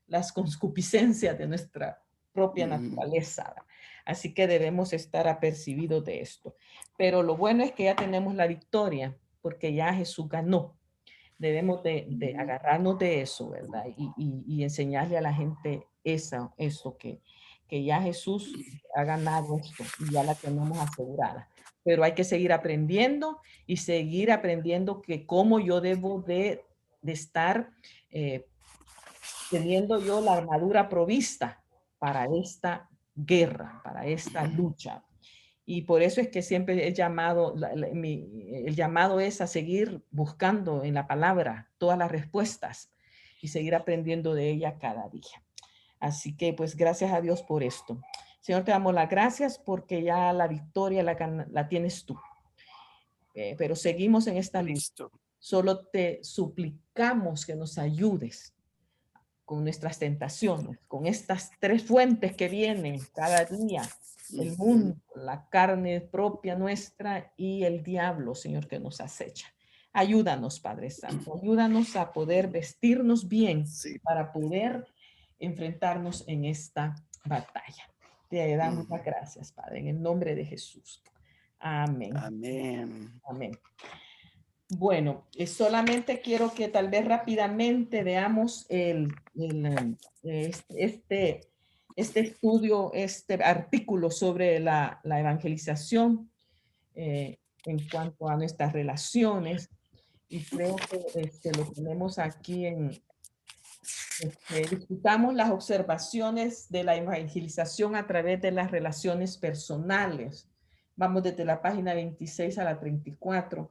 [SPEAKER 1] las concupiscencias de nuestra propia naturaleza. Así que debemos estar apercibidos de esto. Pero lo bueno es que ya tenemos la victoria, porque ya Jesús ganó. Debemos de agarrarnos de eso, ¿verdad? Y enseñarle a la gente eso que ya Jesús ha ganado esto y ya la tenemos asegurada. Pero hay que seguir aprendiendo y seguir aprendiendo que cómo yo debo de estar teniendo yo la armadura provista para esta guerra, para esta lucha. Y por eso es que siempre el llamado es a seguir buscando en la palabra todas las respuestas y seguir aprendiendo de ella cada día. Así que pues gracias a Dios por esto. Señor, te damos las gracias porque ya la victoria la tienes tú. Pero seguimos en esta lista. Solo te suplicamos que nos ayudes con nuestras tentaciones, con estas 3 fuentes que vienen cada día, el mundo, la carne propia nuestra y el diablo, Señor, que nos acecha. Ayúdanos, Padre Santo, ayúdanos a poder vestirnos bien para poder enfrentarnos en esta batalla. Te damos las gracias, Padre, en el nombre de Jesús. Amén.
[SPEAKER 2] Amén.
[SPEAKER 1] Amén. Bueno, solamente quiero que tal vez rápidamente veamos este estudio, este artículo sobre la evangelización en cuanto a nuestras relaciones. Y creo que lo tenemos aquí discutamos las observaciones de la evangelización a través de las relaciones personales. Vamos desde la página 26 a la 34.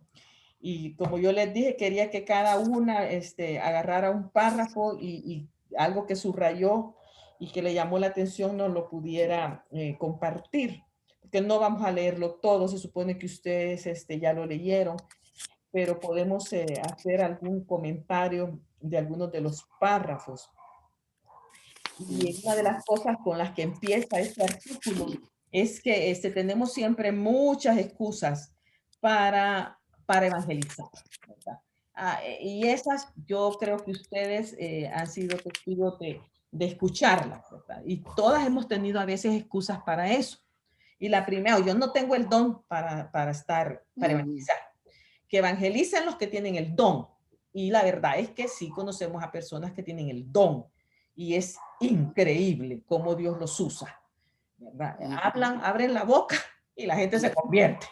[SPEAKER 1] Y como yo les dije, quería que cada una agarrara un párrafo y algo que subrayó y que le llamó la atención nos lo pudiera compartir. Porque no vamos a leerlo todo, se supone que ustedes ya lo leyeron, pero podemos hacer algún comentario de algunos de los párrafos. Y una de las cosas con las que empieza este artículo es que tenemos siempre muchas excusas para evangelizar, ¿verdad? Y esas yo creo que ustedes han sido testigos de escucharlas, ¿verdad? Y todas hemos tenido a veces excusas para eso. Y la primera, yo no tengo el don para evangelizar. Que evangelicen los que tienen el don. Y la verdad es que sí conocemos a personas que tienen el don. Y es increíble cómo Dios los usa, ¿verdad? Hablan, abren la boca y la gente se convierte.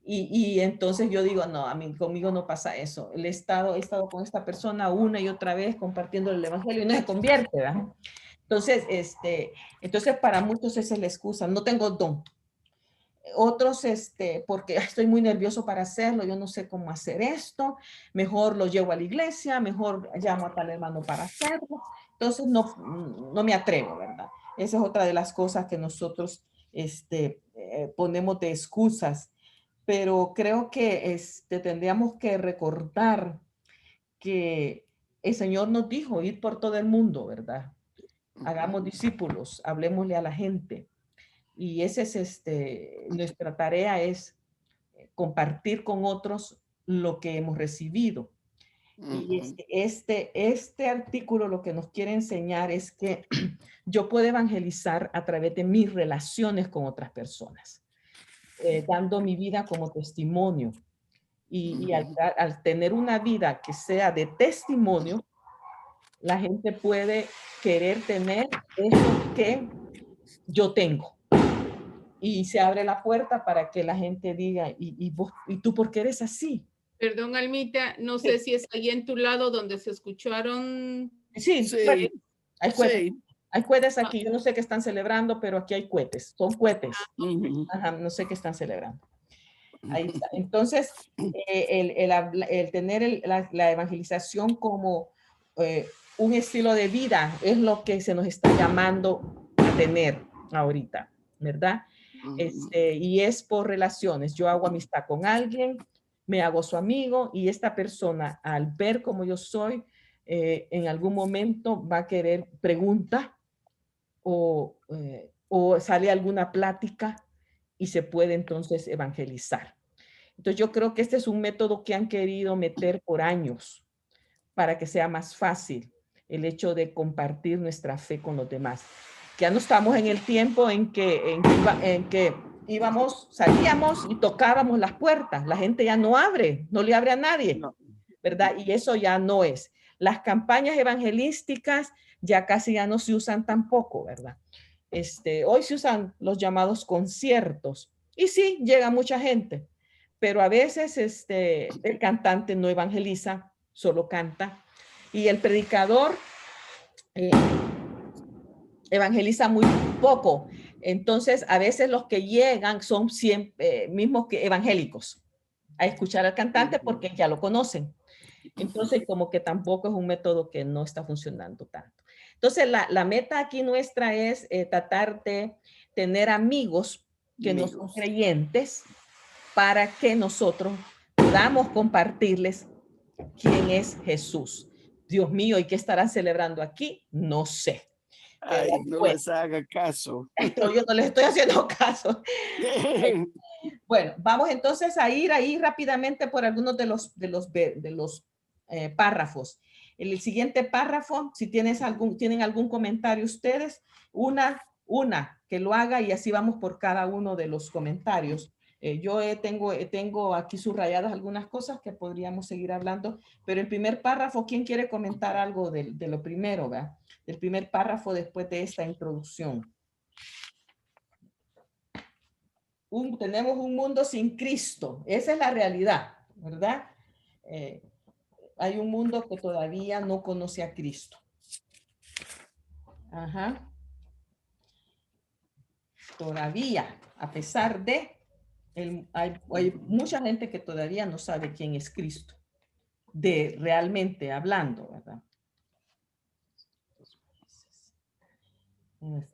[SPEAKER 1] Y entonces yo digo, no, conmigo no pasa eso. He estado con esta persona una y otra vez compartiendo el evangelio y no se convierte, ¿verdad? Entonces, entonces para muchos esa es la excusa, no tengo don. Otros, porque estoy muy nervioso para hacerlo, yo no sé cómo hacer esto, mejor lo llevo a la iglesia, mejor llamo a tal hermano para hacerlo. Entonces no me atrevo, ¿verdad? Esa es otra de las cosas que nosotros ponemos de excusas. Pero creo que tendríamos que recordar que el Señor nos dijo ir por todo el mundo, ¿verdad? Hagamos discípulos, hablemosle a la gente. Y ese es nuestra tarea es compartir con otros lo que hemos recibido. Y este artículo lo que nos quiere enseñar es que yo puedo evangelizar a través de mis relaciones con otras personas, dando mi vida como testimonio. Y al tener una vida que sea de testimonio, la gente puede querer tener eso que yo tengo. Y se abre la puerta para que la gente diga, ¿y tú por qué eres así?
[SPEAKER 3] Perdón, Almita, no sé si es ahí en tu lado donde se escucharon.
[SPEAKER 1] Sí, hay cohetes. Sí. Hay cohetes aquí. Yo no sé qué están celebrando, pero aquí hay cohetes. Son cohetes. Ajá, no sé qué están celebrando. Ahí está. Entonces, el tener la evangelización como un estilo de vida es lo que se nos está llamando a tener ahorita, ¿verdad? Y es por relaciones. Yo hago amistad con alguien, me hago su amigo y esta persona, al ver cómo yo soy, en algún momento va a querer pregunta o sale alguna plática y se puede entonces evangelizar. Entonces yo creo que este es un método que han querido meter por años para que sea más fácil el hecho de compartir nuestra fe con los demás. Ya no estamos en el tiempo en que salíamos y tocábamos las puertas. La gente ya no abre, no le abre a nadie, ¿verdad? Y eso ya no es. Las campañas evangelísticas ya casi ya no se usan tampoco, ¿verdad? Hoy se usan los llamados conciertos. Y sí, llega mucha gente, pero a veces el cantante no evangeliza, solo canta. Y el predicador evangeliza muy poco. Entonces, a veces los que llegan son siempre, mismos que evangélicos a escuchar al cantante porque ya lo conocen. Entonces, como que tampoco es un método que no está funcionando tanto. Entonces, la meta aquí nuestra es tratar de tener amigos que no son creyentes para que nosotros podamos compartirles quién es Jesús. Dios mío, ¿y qué estarán celebrando aquí? No sé.
[SPEAKER 2] Ay, no les haga caso.
[SPEAKER 1] Yo no les estoy haciendo caso. Bueno, vamos entonces a ir ahí rápidamente por algunos de los párrafos. El siguiente párrafo, si tienen algún comentario ustedes, una que lo haga y así vamos por cada uno de los comentarios. Yo tengo aquí subrayadas algunas cosas que podríamos seguir hablando, pero el primer párrafo, ¿quién quiere comentar algo de lo primero, ¿verdad? Del primer párrafo después de esta introducción? Tenemos un mundo sin Cristo. Esa es la realidad, ¿verdad? Hay un mundo que todavía no conoce a Cristo. Ajá. Todavía, a pesar de, hay mucha gente que todavía no sabe quién es Cristo, de realmente hablando, ¿verdad?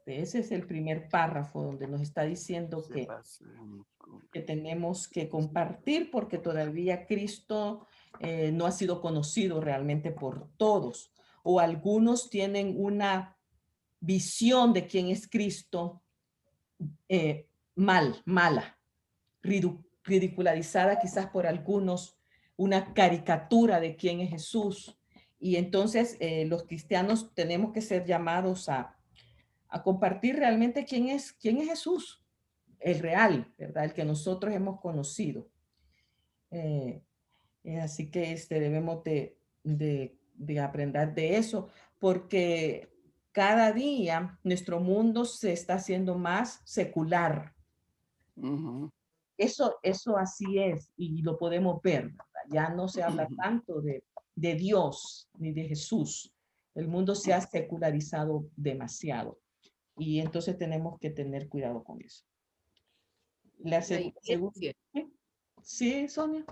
[SPEAKER 1] Ese es el primer párrafo donde nos está diciendo que tenemos que compartir porque todavía Cristo no ha sido conocido realmente por todos, o algunos tienen una visión de quién es Cristo mala, ridicularizada quizás por algunos, una caricatura de quién es Jesús. Y entonces los cristianos tenemos que ser llamados a compartir realmente quién es Jesús, el real, ¿verdad? El que nosotros hemos conocido. Así que debemos de aprender de eso, porque cada día nuestro mundo se está haciendo más secular. Eso así es, y lo podemos ver, ¿verdad? Ya no se habla tanto de Dios ni de Jesús. El mundo se ha secularizado demasiado. Y entonces tenemos que tener cuidado con eso. La iglesia. Sí, Sonia.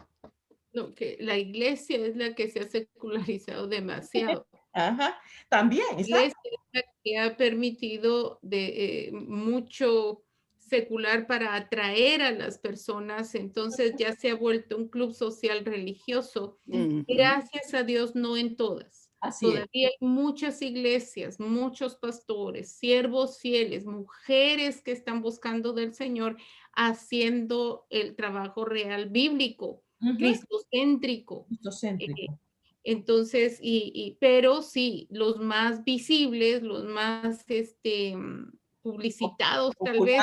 [SPEAKER 3] No, que la iglesia es la que se ha secularizado demasiado.
[SPEAKER 1] Ajá, también.
[SPEAKER 3] La iglesia es la que ha permitido mucho secular para atraer a las personas, entonces ya se ha vuelto un club social religioso. Gracias a Dios, no en todas. Todavía hay muchas iglesias, muchos pastores, siervos fieles, mujeres que están buscando del Señor, haciendo el trabajo real bíblico, cristocéntrico. Entonces, pero sí, los más visibles, los más publicitados, tal vez,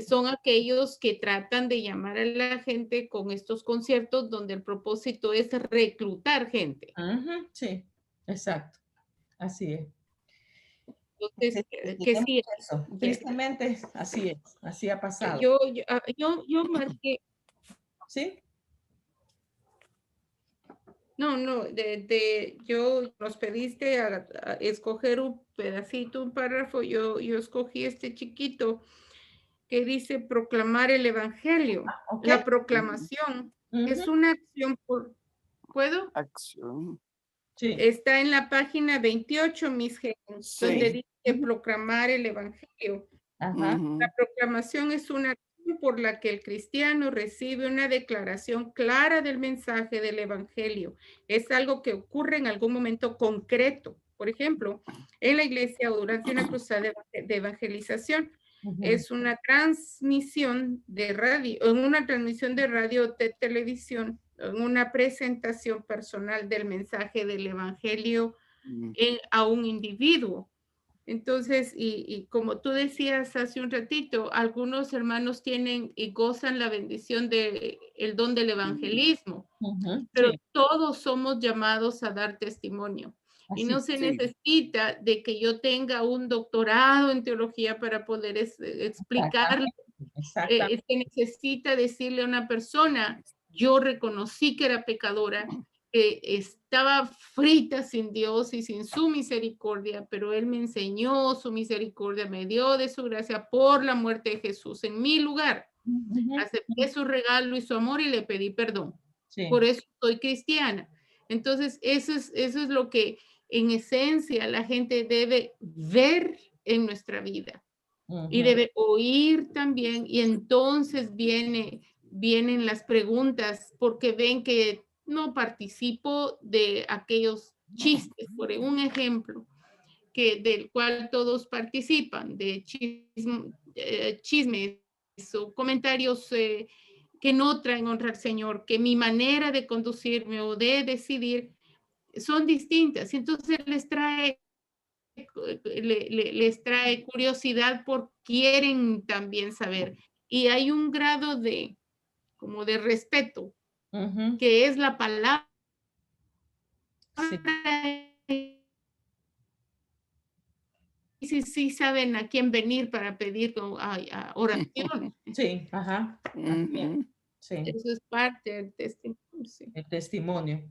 [SPEAKER 3] son aquellos que tratan de llamar a la gente con estos conciertos donde el propósito es reclutar gente.
[SPEAKER 1] Sí, exacto. Así es.
[SPEAKER 3] Entonces, que sí.
[SPEAKER 1] Tristemente, así es. Así ha pasado.
[SPEAKER 3] Yo marqué.
[SPEAKER 1] ¿Sí?
[SPEAKER 3] No, yo nos pediste a escoger un pedacito, un párrafo, yo escogí este chiquito que dice proclamar el evangelio. La proclamación es una acción ¿puedo?
[SPEAKER 2] Acción.
[SPEAKER 1] Sí.
[SPEAKER 3] Está en la página 28, mis genios, donde dice proclamar el evangelio. La proclamación es una acción por la que el cristiano recibe una declaración clara del mensaje del evangelio. Es algo que ocurre en algún momento concreto. Por ejemplo, en la iglesia o durante una cruzada de evangelización. Es una transmisión de radio, en una transmisión de radio o de televisión, en una presentación personal del mensaje del evangelio a un individuo. Entonces, y como tú decías hace un ratito, algunos hermanos tienen y gozan la bendición del don del evangelismo, pero todos somos llamados a dar testimonio. Y no se necesita de que yo tenga un doctorado en teología para poder explicarlo. Se necesita decirle a una persona, yo reconocí que era pecadora, que estaba frita sin Dios y sin su misericordia, pero Él me enseñó su misericordia, me dio de su gracia por la muerte de Jesús en mi lugar. Acepté su regalo y su amor y le pedí perdón.
[SPEAKER 1] Sí.
[SPEAKER 3] Por eso soy cristiana. Entonces, eso es lo que en esencia la gente debe ver en nuestra vida y debe oír también. Y entonces vienen las preguntas porque ven que no participo de aquellos chistes. Por un ejemplo, del cual todos participan, de chismes o comentarios que no traen honra al Señor, que mi manera de conducirme o de decidir son distintas. Entonces les trae curiosidad porque quieren también saber. Y hay un grado como de respeto, que es la palabra.
[SPEAKER 1] Sí.
[SPEAKER 3] Sí saben a quién venir para pedir oración.
[SPEAKER 1] Sí, ajá. Sí.
[SPEAKER 3] Eso es parte del testimonio. Sí.
[SPEAKER 1] El testimonio.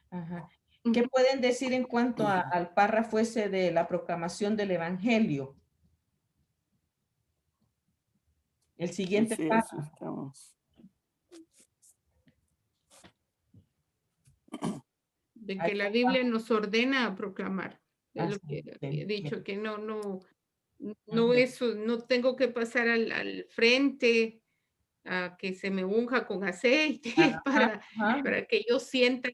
[SPEAKER 1] Ajá. ¿Qué pueden decir en cuanto al párrafo ese de la proclamación del evangelio? El siguiente
[SPEAKER 2] Sí,
[SPEAKER 1] párrafo.
[SPEAKER 2] eso estamos.
[SPEAKER 3] De que la Biblia nos ordena a proclamar. Es lo que he dicho, que no eso, no tengo que pasar al frente a que se me unja con aceite para que yo sienta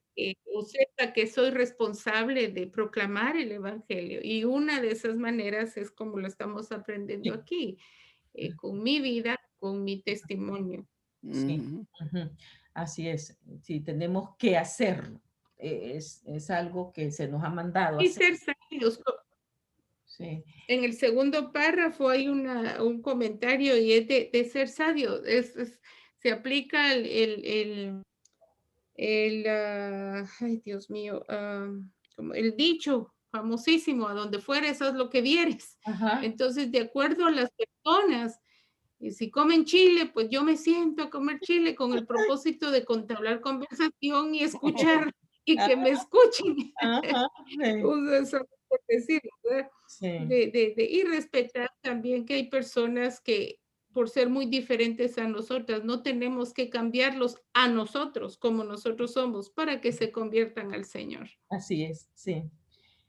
[SPEAKER 3] o sepa que soy responsable de proclamar el evangelio. Y una de esas maneras es como lo estamos aprendiendo aquí, con mi vida, con mi testimonio.
[SPEAKER 1] Sí, así es. Sí, tenemos que hacerlo. Es algo que se nos ha mandado.
[SPEAKER 3] Y ser sabios.
[SPEAKER 1] Sí.
[SPEAKER 3] En el segundo párrafo hay un comentario y es de ser sabio. Se aplica ay Dios mío, como el dicho famosísimo, a donde fueres, haz lo que vieres. Entonces, de acuerdo a las personas, si comen chile, pues yo me siento a comer chile con el propósito de entablar conversación y escuchar y que me escuchen. Solo por decirlo, ¿verdad?
[SPEAKER 1] Sí.
[SPEAKER 3] Y respetar también que hay personas que por ser muy diferentes a nosotras, no tenemos que cambiarlos a nosotros como nosotros somos para que se conviertan al Señor.
[SPEAKER 1] Así es, sí.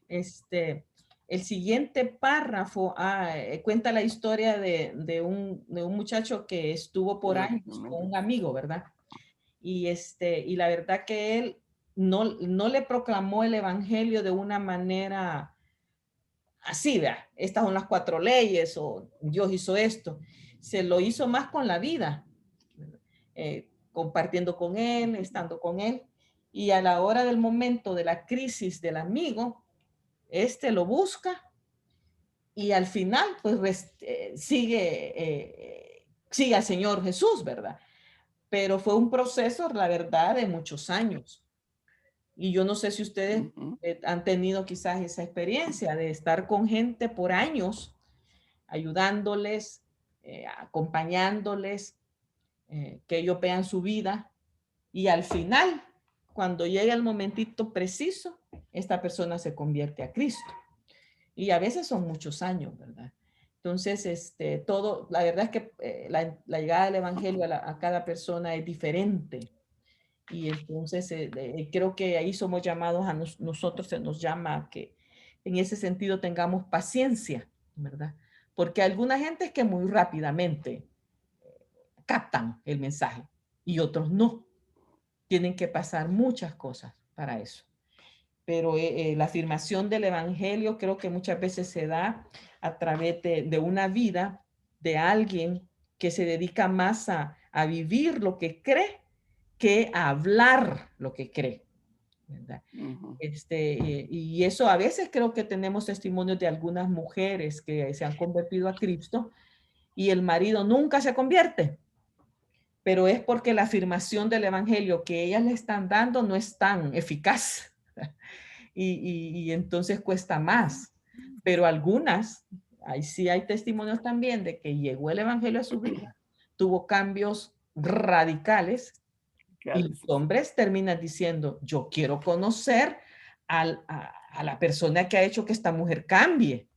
[SPEAKER 1] El siguiente párrafo cuenta la historia de un muchacho que estuvo por años con un amigo, ¿verdad? Y la verdad que él no le proclamó el evangelio de una manera así, vea, estas son las 4 leyes o Dios hizo esto. Se lo hizo más con la vida, compartiendo con él, estando con él. Y a la hora del momento de la crisis del amigo, lo busca y al final pues sigue al Señor Jesús, ¿verdad? Pero fue un proceso, la verdad, de muchos años. Y yo no sé si ustedes han tenido quizás esa experiencia de estar con gente por años, ayudándoles, acompañándoles, que ellos vean su vida. Y al final, cuando llega el momentito preciso, esta persona se convierte a Cristo. Y a veces son muchos años, ¿verdad? Entonces, la verdad es que la llegada del evangelio a cada persona es diferente. Y entonces creo que ahí somos llamados nosotros se nos llama a que en ese sentido tengamos paciencia, ¿verdad? Porque hay alguna gente es que muy rápidamente captan el mensaje y otros no. Tienen que pasar muchas cosas para eso. Pero la afirmación del evangelio creo que muchas veces se da a través de una vida de alguien que se dedica más a vivir lo que cree que a hablar lo que cree, ¿verdad? Y eso a veces creo que tenemos testimonios de algunas mujeres que se han convertido a Cristo y el marido nunca se convierte, pero es porque la afirmación del evangelio que ellas le están dando no es tan eficaz y entonces cuesta más, pero algunas, ahí sí hay testimonios también de que llegó el evangelio a su vida, tuvo cambios radicales Y los hombres terminan diciendo, yo quiero conocer a la persona que ha hecho que esta mujer cambie.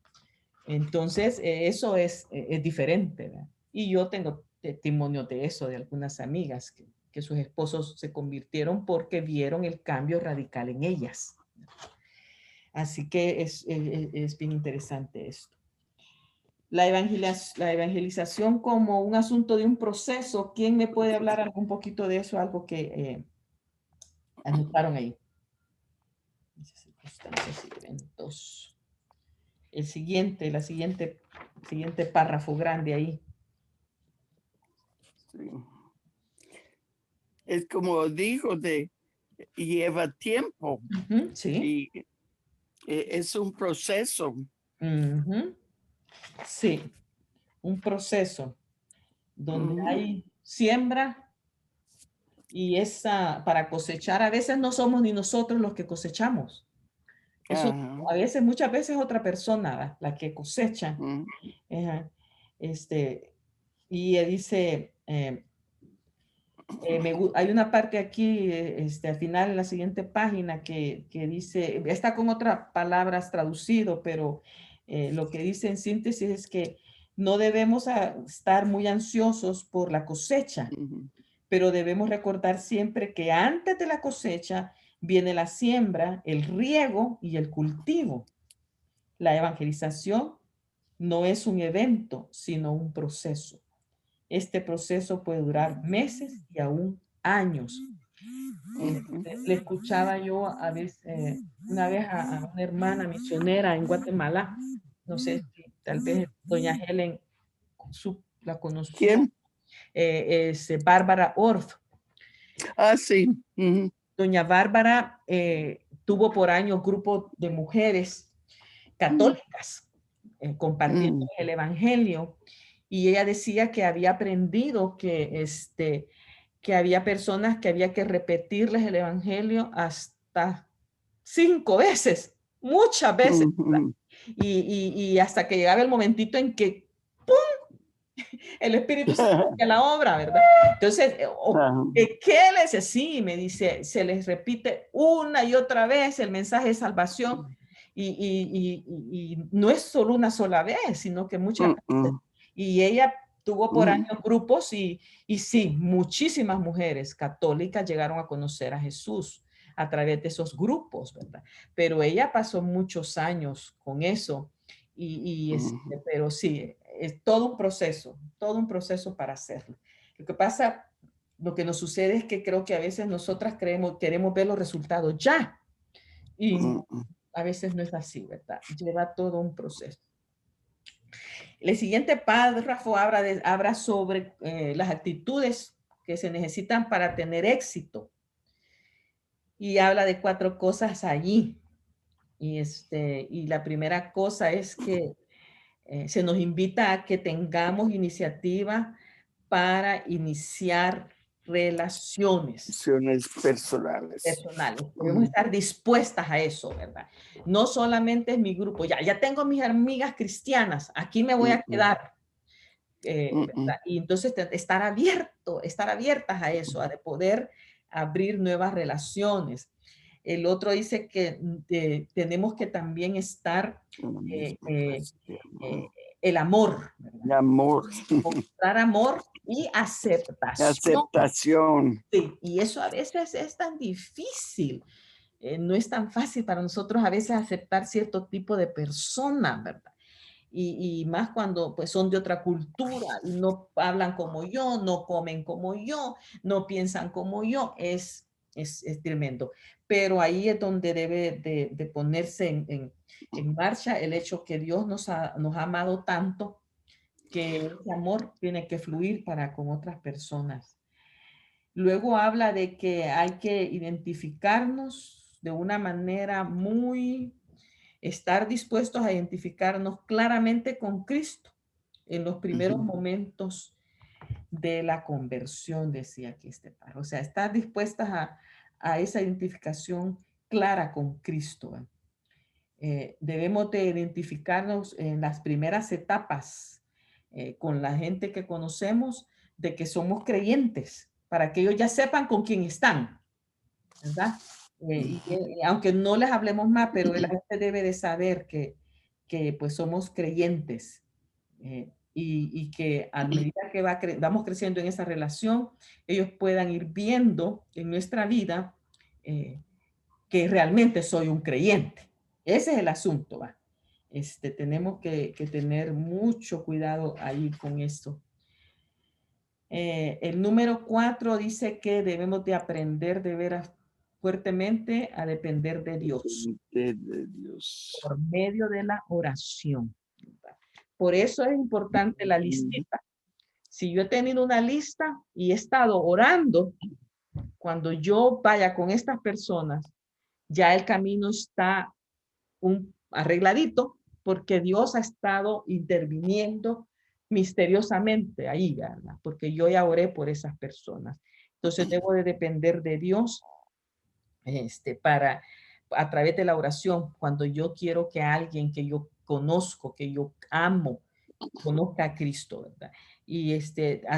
[SPEAKER 1] Entonces, eso es diferente, ¿verdad? Y yo tengo testimonio de eso, de algunas amigas que sus esposos se convirtieron porque vieron el cambio radical en ellas. Así que es bien interesante esto. La evangelización como un asunto de un proceso. ¿Quién me puede hablar un poquito de eso? Algo que anotaron ahí. Circunstancias y eventos. El siguiente párrafo grande ahí.
[SPEAKER 2] Sí. Es como dijo, lleva tiempo.
[SPEAKER 1] Sí.
[SPEAKER 2] Y es un proceso.
[SPEAKER 1] Sí, un proceso donde hay siembra y para cosechar. A veces no somos ni nosotros los que cosechamos. Eso, muchas veces otra persona la que cosecha. Y dice, hay una parte aquí, al final, en la siguiente página, que dice, está con otras palabras traducido, pero lo que dice en síntesis es que no debemos estar muy ansiosos por la cosecha, pero debemos recordar siempre que antes de la cosecha viene la siembra, el riego y el cultivo. La evangelización no es un evento, sino un proceso. Este proceso puede durar meses y aún años. Le escuchaba yo una vez a una hermana misionera en Guatemala, no sé si tal vez doña Helen la conocía.
[SPEAKER 2] ¿Quién?
[SPEAKER 1] Es Bárbara Orff.
[SPEAKER 2] Sí.
[SPEAKER 1] Doña Bárbara tuvo por años grupo de mujeres católicas compartiendo el evangelio, y ella decía que había aprendido que había personas que había que repetirles el evangelio hasta 5 veces, muchas veces, y hasta que llegaba el momentito en que ¡pum! El Espíritu Santo hacía la obra, ¿verdad? Entonces, ¿qué les decía? Sí, me dice, se les repite una y otra vez el mensaje de salvación, y no es solo una sola vez, sino que muchas veces. Y ella tuvo por años grupos y sí, muchísimas mujeres católicas llegaron a conocer a Jesús a través de esos grupos, ¿verdad? Pero ella pasó muchos años con eso, pero sí, es todo un proceso para hacerlo. Lo que nos sucede es que creo que a veces nosotras queremos ver los resultados ya, y a veces no es así, ¿verdad? Lleva todo un proceso. El siguiente párrafo habla sobre las actitudes que se necesitan para tener éxito, y habla de 4 cosas allí. Y la primera cosa es que se nos invita a que tengamos iniciativa para iniciar relaciones
[SPEAKER 2] personales.
[SPEAKER 1] Debemos estar dispuestas a eso, ¿verdad? No solamente es mi grupo, ya tengo mis amigas cristianas, aquí me voy a quedar. ¿Verdad? Y entonces estar abiertas a eso, a de poder abrir nuevas relaciones. El otro dice que tenemos que también estar el amor, ¿verdad?
[SPEAKER 2] El amor.
[SPEAKER 1] Mostrar amor y aceptación. Sí, y eso a veces es tan difícil. No es tan fácil para nosotros a veces aceptar cierto tipo de personas, ¿verdad? Y más cuando pues son de otra cultura, no hablan como yo, no comen como yo, no piensan como yo, es tremendo. Pero ahí es donde debe de ponerse en marcha el hecho que Dios nos ha amado tanto, que ese amor tiene que fluir para con otras personas. Luego habla de que hay que identificarnos de una manera estar dispuestos a identificarnos claramente con Cristo en los primeros momentos de la conversión, decía aquí este párrafo. O sea, estar dispuestas a esa identificación clara con Cristo. Debemos de identificarnos en las primeras etapas con la gente que conocemos de que somos creyentes. para que ellos ya sepan con quién están, ¿verdad? Aunque no les hablemos más, pero la gente debe de saber que pues somos creyentes, y que a medida que vamos creciendo en esa relación, ellos puedan ir viendo en nuestra vida que realmente soy un creyente. Ese es el asunto, ¿va? Tenemos que tener mucho cuidado ahí con esto. El número 4 dice que debemos de aprender de veras fuertemente a depender de Dios
[SPEAKER 2] De Dios.
[SPEAKER 1] por medio de la oración. Por eso es importante la listita. Si yo he tenido una lista y he estado orando, cuando yo vaya con estas personas, ya el camino está arregladito, porque Dios ha estado interviniendo misteriosamente ahí, ¿verdad? Porque yo ya oré por esas personas. Entonces debo de depender de Dios a través de la oración, cuando yo quiero que alguien que yo conozco, que yo amo, conozca a Cristo, ¿verdad? Y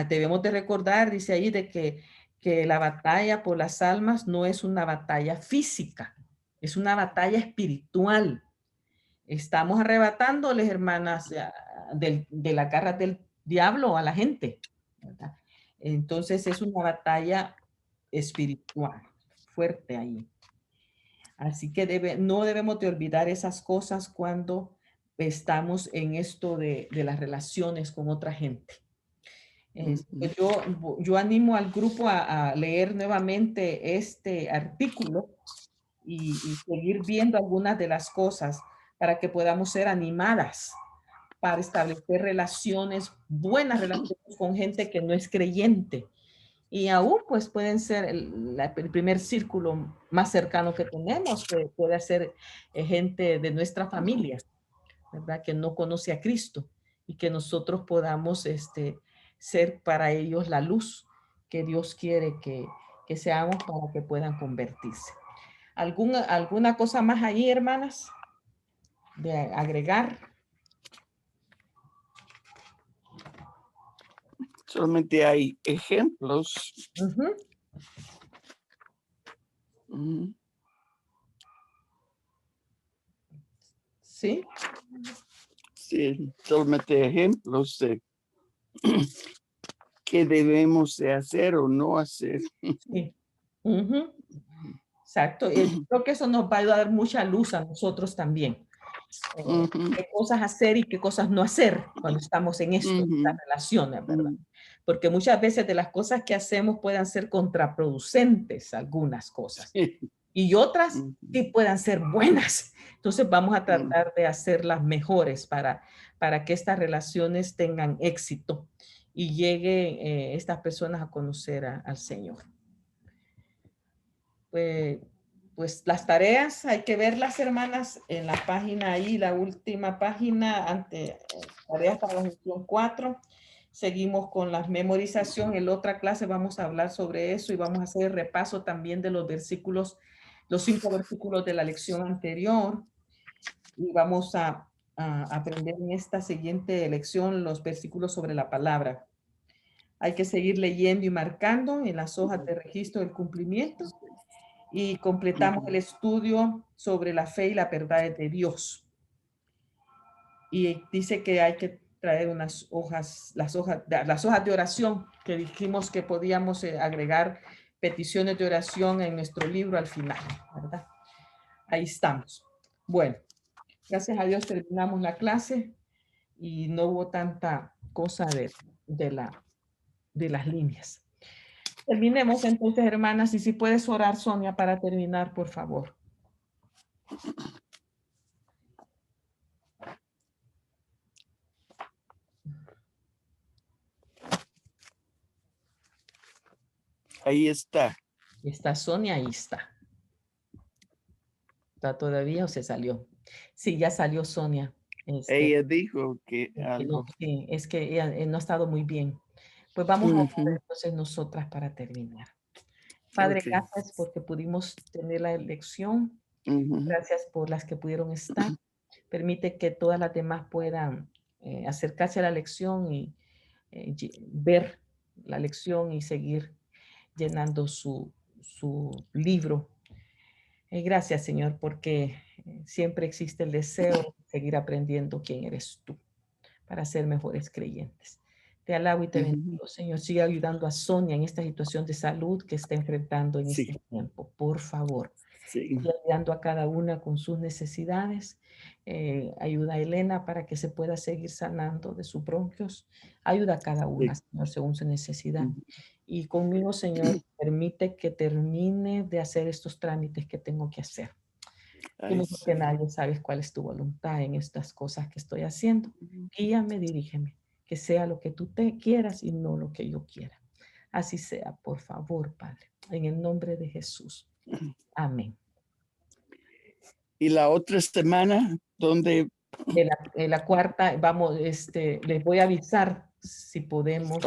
[SPEAKER 1] debemos de recordar, dice ahí, de que la batalla por las almas no es una batalla física, es una batalla espiritual. Estamos arrebatándoles, hermanas, de la garra del diablo a la gente, ¿verdad? Entonces es una batalla espiritual fuerte ahí. Así que no debemos de olvidar esas cosas cuando estamos en esto de las relaciones con otra gente. Yo animo al grupo a leer nuevamente este artículo y seguir viendo algunas de las cosas para que podamos ser animadas para establecer relaciones, buenas relaciones con gente que no es creyente. Y aún pues pueden ser el primer círculo más cercano que tenemos, que puede ser gente de nuestra familia, ¿verdad? Que no conoce a Cristo y que nosotros podamos ser para ellos la luz que Dios quiere que seamos para que puedan convertirse. ¿Alguna cosa más ahí, hermanas, de agregar?
[SPEAKER 2] Solamente hay ejemplos.
[SPEAKER 1] Sí.
[SPEAKER 2] Sí, solamente ejemplos de qué debemos de hacer o no hacer.
[SPEAKER 1] Sí. Exacto. Creo que eso nos va a dar mucha luz a nosotros también. Qué cosas hacer y qué cosas no hacer cuando estamos en esto, en estas relaciones, ¿verdad? Porque muchas veces de las cosas que hacemos puedan ser contraproducentes, algunas cosas, y otras sí puedan ser buenas. Entonces vamos a tratar de hacerlas mejores para que estas relaciones tengan éxito y lleguen estas personas a conocer al Señor. Pues las tareas hay que verlas, hermanas, en la página ahí, la última página, tareas para la gestión 4. Seguimos con la memorización. En la otra clase vamos a hablar sobre eso y vamos a hacer repaso también de los versículos, los 5 versículos de la lección anterior. Y vamos a aprender en esta siguiente lección los versículos sobre la palabra. Hay que seguir leyendo y marcando en las hojas de registro del cumplimiento. Y completamos el estudio sobre la fe y la verdad de Dios. Y dice que hay que traer unas hojas, las hojas de oración, que dijimos que podíamos agregar peticiones de oración en nuestro libro al final, ¿verdad? Ahí estamos. Bueno, gracias a Dios terminamos la clase y no hubo tanta cosa de las líneas. Terminemos entonces, hermanas, y si puedes orar, Sonia, para terminar, por favor.
[SPEAKER 2] Ahí está.
[SPEAKER 1] Está Sonia, ahí está. ¿Está todavía o se salió? Sí, ya salió Sonia.
[SPEAKER 2] Ella dijo que
[SPEAKER 1] No,
[SPEAKER 2] algo.
[SPEAKER 1] sí, es que ella no ha estado muy bien. Pues vamos a orar entonces nosotras para terminar. Padre, gracias porque pudimos tener la lección. Gracias por las que pudieron estar. Permite que todas las demás puedan acercarse a la lección y ver la lección y seguir llenando su libro. Gracias, Señor, porque siempre existe el deseo de seguir aprendiendo quién eres tú para ser mejores creyentes. Te alabo y te bendigo, Señor. Sigue ayudando a Sonia en esta situación de salud que está enfrentando en este tiempo. Por favor, sigue ayudando a cada una con sus necesidades. Ayuda a Elena para que se pueda seguir sanando de sus bronquios. Ayuda a cada una, Señor, según su necesidad. Y conmigo, Señor, permite que termine de hacer estos trámites que tengo que hacer. Tú mejor que nadie sabes cuál es tu voluntad en estas cosas que estoy haciendo. Guíame, dirígeme, que sea lo que tú te quieras y no lo que yo quiera. Así sea, por favor, Padre, en el nombre de Jesús. Amén.
[SPEAKER 2] Y la otra semana, donde
[SPEAKER 1] En la cuarta, vamos, les voy a avisar si podemos